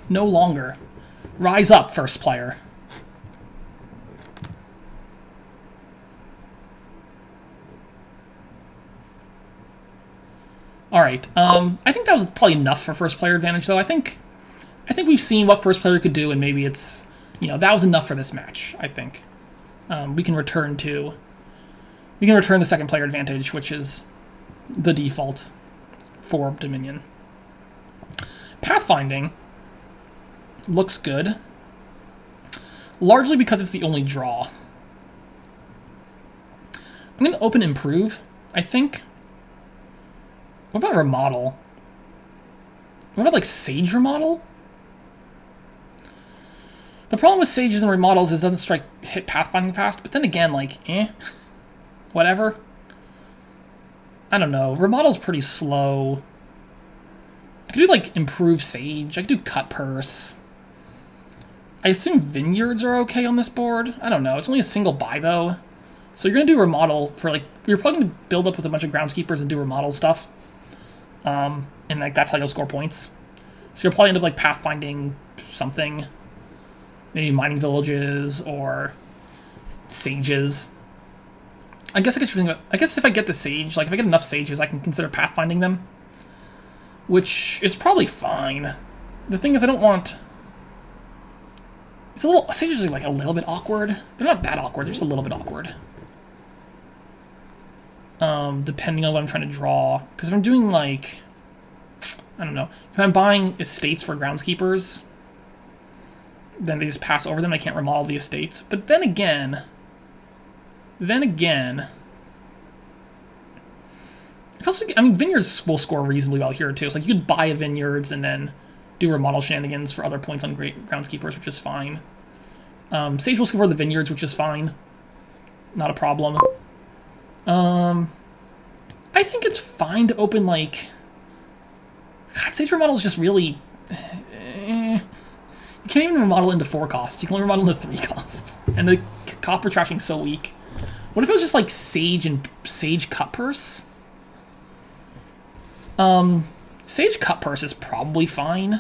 No longer. Rise up, first player. Alright, I think that was probably enough for first player advantage, though. I think we've seen what first player could do, and maybe it's, you know, that was enough for this match, I think. We can return the second player advantage, which is the default for Dominion. Pathfinding looks good, largely because it's the only draw. I'm going to open Improve, I think. What about Remodel? What about, like, Sage Remodel? The problem with Sages and Remodels is it doesn't hit Pathfinding fast, but then again, like, whatever. I don't know. Remodel's pretty slow. I could do, like, improve Sage. I could do Cut Purse. I assume Vineyards are okay on this board. I don't know. It's only a single buy, though. So you're going to do Remodel for, like... You're probably going to build up with a bunch of Groundskeepers and do Remodel stuff. And, like, that's how you'll score points. So you'll probably end up, like, pathfinding something. Maybe Mining Villages or Sages. I guess if I get the Sage, like, if I get enough Sages, I can consider pathfinding them. Which is probably fine. The thing is, I don't want... It's a little... Sages are, like, a little bit awkward. They're not that awkward, they're just a little bit awkward. Depending on what I'm trying to draw. Because if I'm doing, like... I don't know. If I'm buying estates for Groundskeepers, then they just pass over them. I can't remodel the estates. But then again... I mean, Vineyards will score reasonably well here, too. So, like, you could buy a Vineyards and then do remodel shenanigans for other points on great Groundskeepers, which is fine. Sage will score the Vineyards, which is fine. Not a problem. I think it's fine to open, like... God, Sage remodel is just really... You can't even remodel into 4 costs. You can only remodel into 3 costs. And the copper trashing is so weak. What if it was just, like, Sage and Sage Cut Purse? Sage Cut Purse is probably fine.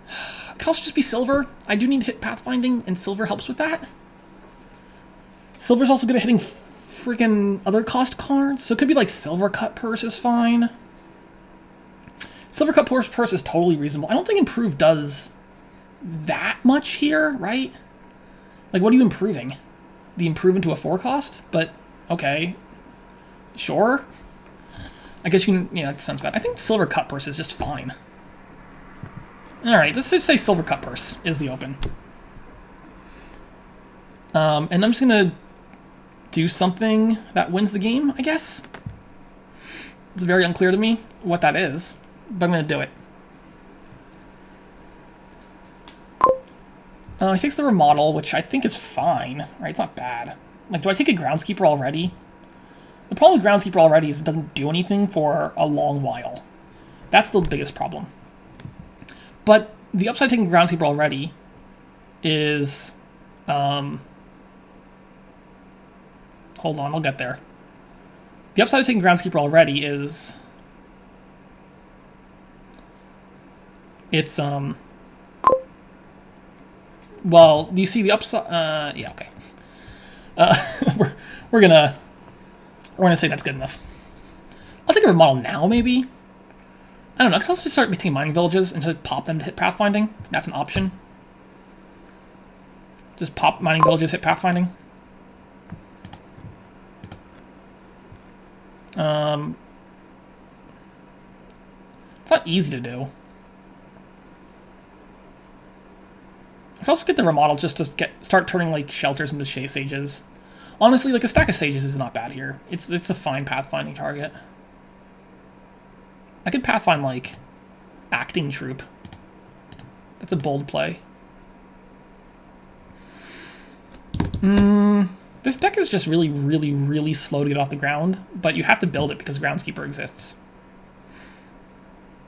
It could also just be Silver. I do need to hit Pathfinding, and Silver helps with that. Silver's also good at hitting freaking other cost cards, so it could be like Silver Cut Purse is fine. Silver Cut Purse is totally reasonable. I don't think Improve does that much here, right? Like, what are you improving? The improve into a 4 cost? But, okay. Sure. I guess you can, yeah, that sounds bad. I think Silver Cut Purse is just fine. Alright, let's just say Silver Cut Purse is the open. And I'm just gonna do something that wins the game, I guess. It's very unclear to me what that is, but I'm gonna do it. He takes the Remodel, which I think is fine, right? It's not bad. Like, do I take a Groundskeeper already? The problem with Groundskeeper already is it doesn't do anything for a long while. That's the biggest problem. But the upside taking Groundskeeper already is... hold on, I'll get there. The upside of taking Groundskeeper already is... It's, well, you see the upside... yeah, okay. We're gonna say that's good enough. I'll take a Remodel now, maybe? I don't know, because I'll just start taking Mining Villages and just pop them to hit Pathfinding. That's an option. Just pop Mining Villages, hit Pathfinding. It's not easy to do. I could also get the Remodel just to start turning, like, shelters into Sages. Honestly, like, a stack of Sages is not bad here. It's a fine pathfinding target. I could pathfind, like, Acting Troop. That's a bold play. This deck is just really, really, really slow to get off the ground, but you have to build it because Groundskeeper exists.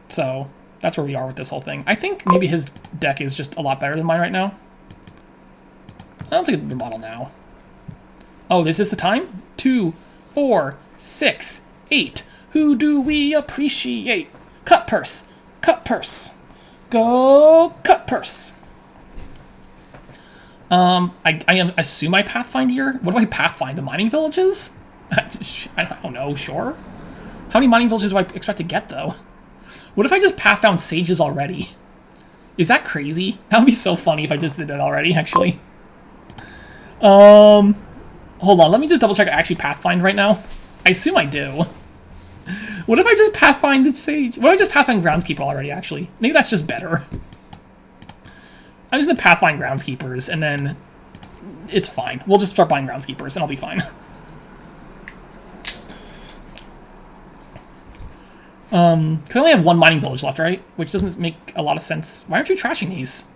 So, that's where we are with this whole thing. I think maybe his deck is just a lot better than mine right now. I don't take a Remodel now. Oh, this is the time? 2, 4, 6, 8. Who do we appreciate? Cut Purse! Cut Purse! Go Cut Purse! I assume I pathfind here? What do I pathfind? The Mining Villages? I don't know, sure? How many Mining Villages do I expect to get, though? What if I just pathfound Sages already? Is that crazy? That would be so funny if I just did that already, actually. Hold on, let me just double check I actually pathfind right now. I assume I do. What if I just pathfinded Sage? What if I just pathfind Groundskeeper already, actually? Maybe that's just better. I'm just gonna pathfind Groundskeepers, and then it's fine. We'll just start buying Groundskeepers, and I'll be fine. Because I only have 1 Mining Village left, right? Which doesn't make a lot of sense. Why aren't you trashing these?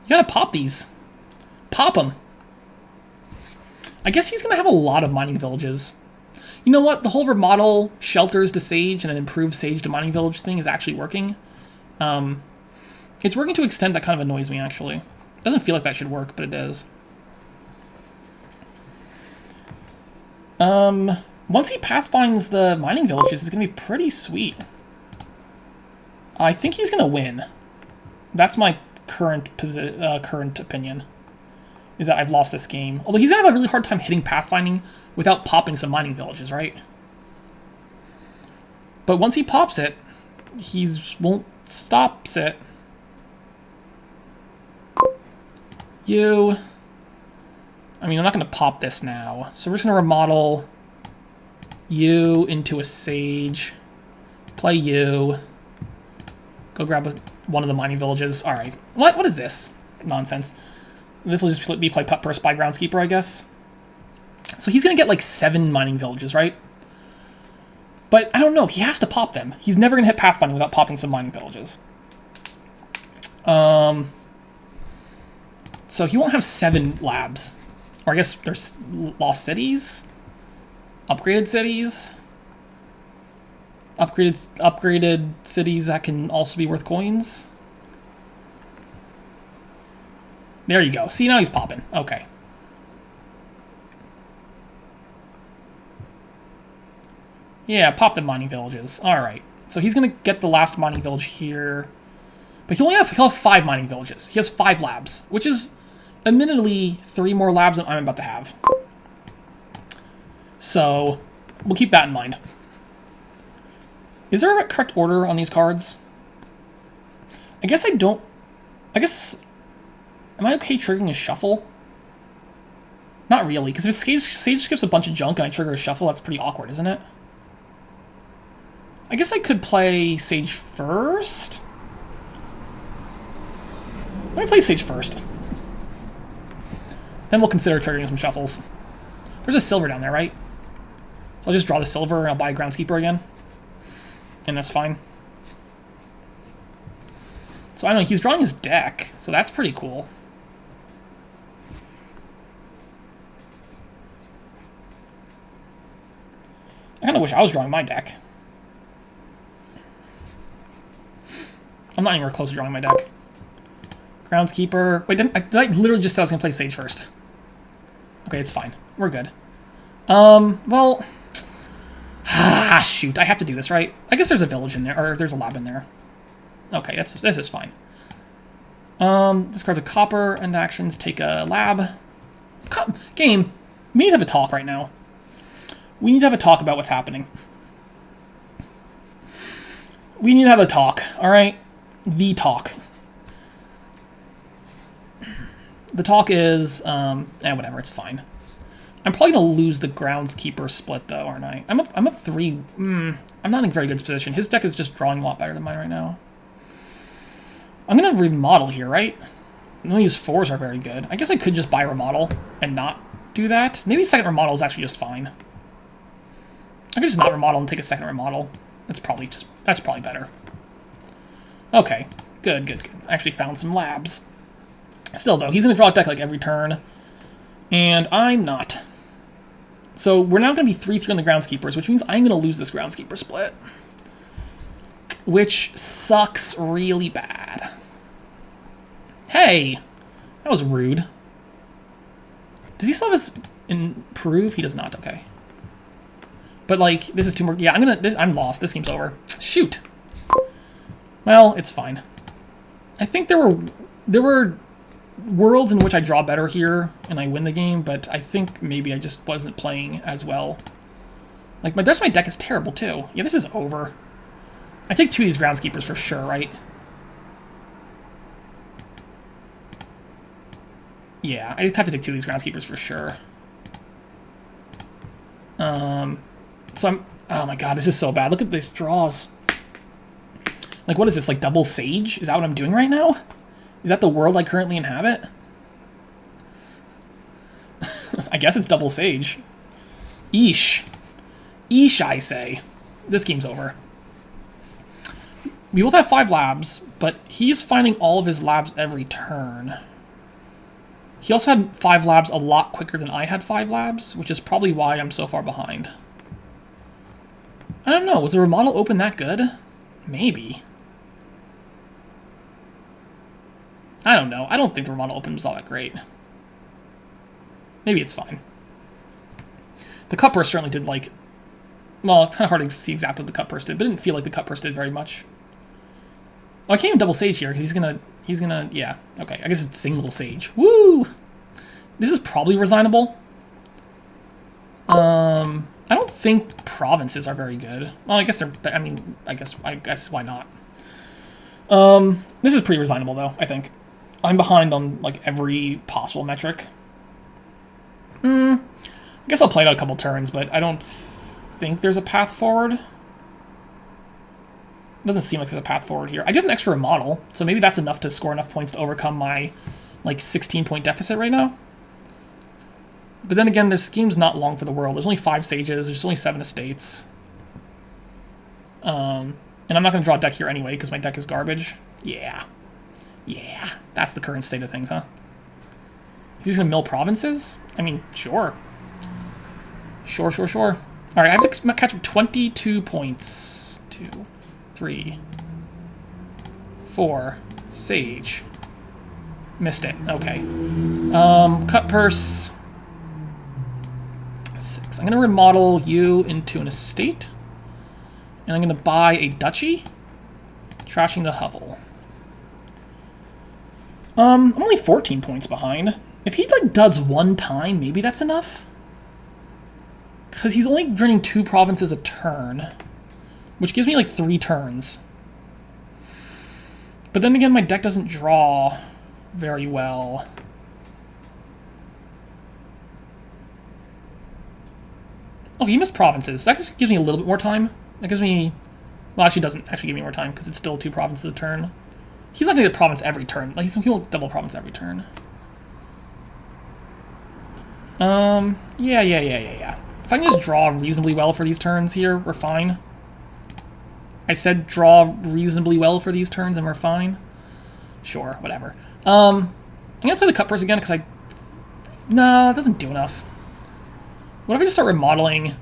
You gotta pop these. Pop them. I guess he's gonna have a lot of Mining Villages. You know what? The whole remodel shelters to Sage and an improved Sage to Mining Village thing is actually working. It's working to an extent that kind of annoys me, actually. It doesn't feel like that should work, but it is. Once he pathfinds the mining villages, it's going to be pretty sweet. I think he's going to win. That's my current opinion, is that I've lost this game. Although he's going to have a really hard time hitting pathfinding without popping some mining villages, right? But once he pops it, he won't stop it. I mean, I'm not going to pop this now. So we're just going to remodel you into a Sage. Play you. Go grab one of the mining villages. All right. What is this? Nonsense. This will just be played first by Groundskeeper, I guess. So he's going to get like 7 mining villages, right? But I don't know. He has to pop them. He's never going to hit Pathfinding without popping some mining villages. So he won't have 7 labs. Or I guess there's lost cities? Upgraded cities? Upgraded cities that can also be worth coins? There you go. See, now he's popping. Okay. Yeah, pop the mining villages. Alright. So he's going to get the last mining village here. But he'll have 5 mining villages. He has 5 labs, which is admittedly 3 more labs than I'm about to have. So we'll keep that in mind. Is there a correct order on these cards? I guess I don't... Am I okay triggering a shuffle? Not really, because if Sage skips a bunch of junk and I trigger a shuffle, that's pretty awkward, isn't it? I guess I could play Sage first? Let me play Sage first. Then we'll consider triggering some shuffles. There's a silver down there, right? So I'll just draw the silver and I'll buy a Groundskeeper again. And that's fine. So I don't know, he's drawing his deck, so that's pretty cool. I kind of wish I was drawing my deck. I'm not anywhere close to drawing my deck. Groundskeeper. Wait, did I literally just said I was going to play Sage first? Okay, it's fine. We're good. Well... shoot. I have to do this, right? I guess there's a village in there, or there's a lab in there. Okay, this is fine. Discards a copper, and actions, take a lab. Game, we need to have a talk right now. We need to have a talk about what's happening. We need to have a talk, alright? The talk. The talk is, whatever, it's fine. I'm probably going to lose the Groundskeeper split, though, aren't I? I'm up 3. I'm not in a very good position. His deck is just drawing a lot better than mine right now. I'm going to remodel here, right? None of these 4s are very good. I guess I could just buy remodel and not do that. Maybe second remodel is actually just fine. I could just not remodel and take a second remodel. That's probably better. Okay, good. I actually found some labs. Still, though, he's going to draw a deck like every turn, and I'm not. So we're now going to be 3-3 on the Groundskeepers, which means I'm going to lose this Groundskeeper split. Which sucks really bad. Hey! That was rude. Does he still have his improve? He does not, okay. But, like, this is 2 more... Yeah, I'm lost. This game's over. Shoot! Well, it's fine. I think there were worlds in which I draw better here and I win the game, but I think maybe I just wasn't playing as well. Like, the rest of my deck is terrible, too. Yeah, this is over. I take 2 of these Groundskeepers for sure, right? Yeah, I have to take 2 of these Groundskeepers for sure. So I'm... Oh my god, this is so bad. Look at these draws. Like, what is this, like double Sage? Is that what I'm doing right now? Is that the world I currently inhabit? I guess it's double Sage. Eesh. Eesh, I say. This game's over. We both have 5 labs, but he's finding all of his labs every turn. He also had 5 labs a lot quicker than I had 5 labs, which is probably why I'm so far behind. I don't know. Was the remodel open that good? Maybe. I don't know. I don't think the remodel open was all that great. Maybe it's fine. The cut burst certainly did, like... Well, it's kind of hard to see exactly what the cut burst did, but it didn't feel like the cut burst did very much. Oh, I can't even double sage here, because he's gonna... Yeah, okay. I guess it's single sage. Woo! This is probably resignable. I don't think provinces are very good. Well, I guess they're... I mean, I guess why not? This is pretty resignable, though, I think. I'm behind on, like, every possible metric. I guess I'll play it out a couple turns, but I don't think there's a path forward. It doesn't seem like there's a path forward here. I do have an extra remodel, so maybe that's enough to score enough points to overcome my, like, 16-point deficit right now. But then again, this scheme's not long for the world. There's only 5 sages, there's only 7 estates. And I'm not going to draw a deck here anyway, because my deck is garbage. Yeah. Yeah, that's the current state of things, huh? He's just going to mill provinces? I mean, sure. Sure. Alright, I have to catch up 22 points. 2, 3, 4, sage. Missed it, okay. Cut purse. 6. I'm going to remodel you into an estate. And I'm going to buy a duchy. Trashing the hovel. I'm only 14 points behind. If he, like, duds one time, maybe that's enough? Because he's only draining 2 provinces a turn. Which gives me, like, 3 turns. But then again, my deck doesn't draw very well. Okay, he missed provinces. That gives me a little bit more time. That gives me... Well, actually, doesn't actually give me more time, because it's still 2 provinces a turn. He's not going to get province every turn. Like, he won't double province every turn. Yeah. If I can just draw reasonably well for these turns here, we're fine. I said draw reasonably well for these turns and we're fine. Sure, whatever. I'm going to play the cut purse again, because Nah, it doesn't do enough. What if I just start remodeling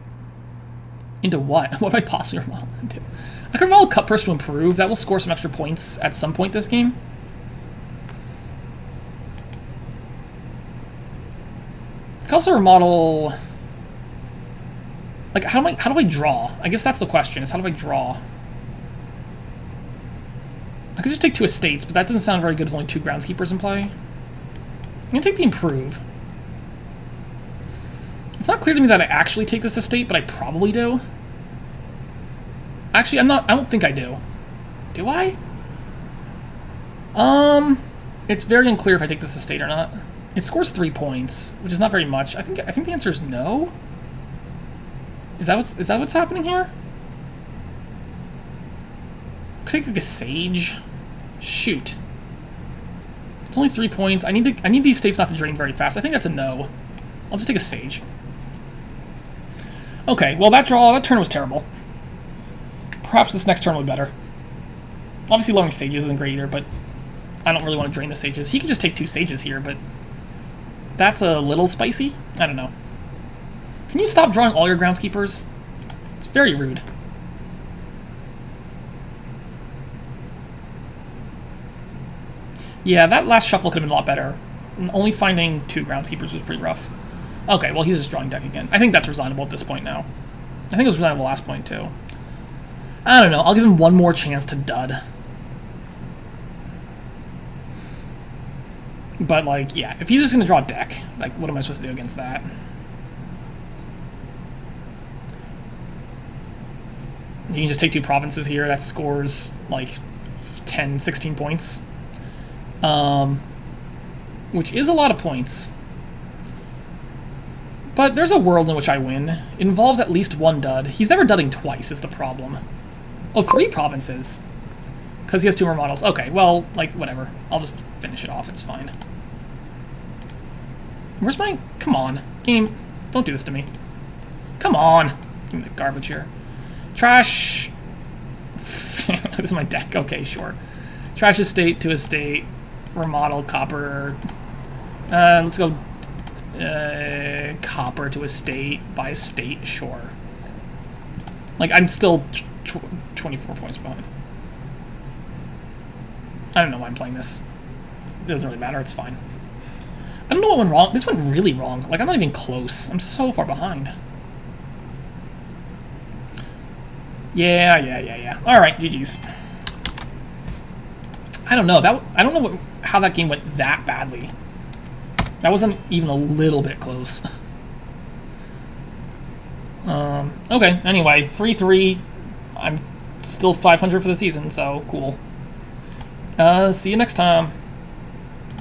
into what? What would I possibly remodel into? I can remodel cut purse to improve. That will score some extra points at some point this game. I can also remodel... Like, how do I draw? I guess that's the question, is how do I draw? I could just take 2 estates, but that doesn't sound very good with only 2 groundskeepers in play. I'm gonna take the improve. It's not clear to me that I actually take this estate, but I probably do. Actually, I don't think I do. Do I? It's very unclear if I take this estate or not. It scores 3 points, which is not very much. I think the answer is no. Is that what's happening here? Could I take a sage? Shoot. It's only 3 points. I need these states not to drain very fast. I think that's a no. I'll just take a sage. Okay, well that turn was terrible. Perhaps this next turn will be better. Obviously lowering sages isn't great either, but I don't really want to drain the sages. He could just take 2 sages here, but that's a little spicy. I don't know. Can you stop drawing all your groundskeepers? It's very rude. Yeah, that last shuffle could have been a lot better. Only finding 2 groundskeepers was pretty rough. Okay, well, he's just drawing deck again. I think that's resignable at this point now. I think it was resignable last point, too. I don't know. I'll give him one more chance to dud. But, like, yeah, if he's just going to draw a deck, like, what am I supposed to do against that? You can just take 2 provinces here. That scores, like, 10, 16 points. Which is a lot of points. But there's a world in which I win. It involves at least 1 dud. He's never dudding twice is the problem. Oh, 3 provinces. Because he has 2 more models. Okay, well, like, whatever. I'll just finish it off. It's fine. Where's my... Come on. Game. Don't do this to me. Come on. Give me the garbage here. Trash. This is my deck. Okay, sure. Trash estate to estate. Remodel copper. Let's go copper to estate by estate. Sure. Like, I'm still 24 points behind. I don't know why I'm playing this. It doesn't really matter, it's fine. I don't know what went wrong. This went really wrong. Like, I'm not even close. I'm so far behind. Yeah. Alright, GG's. I don't know. I don't know how that game went that badly. That wasn't even a little bit close. Okay, anyway, 3-3. I'm still 500 for the season, so cool. See you next time.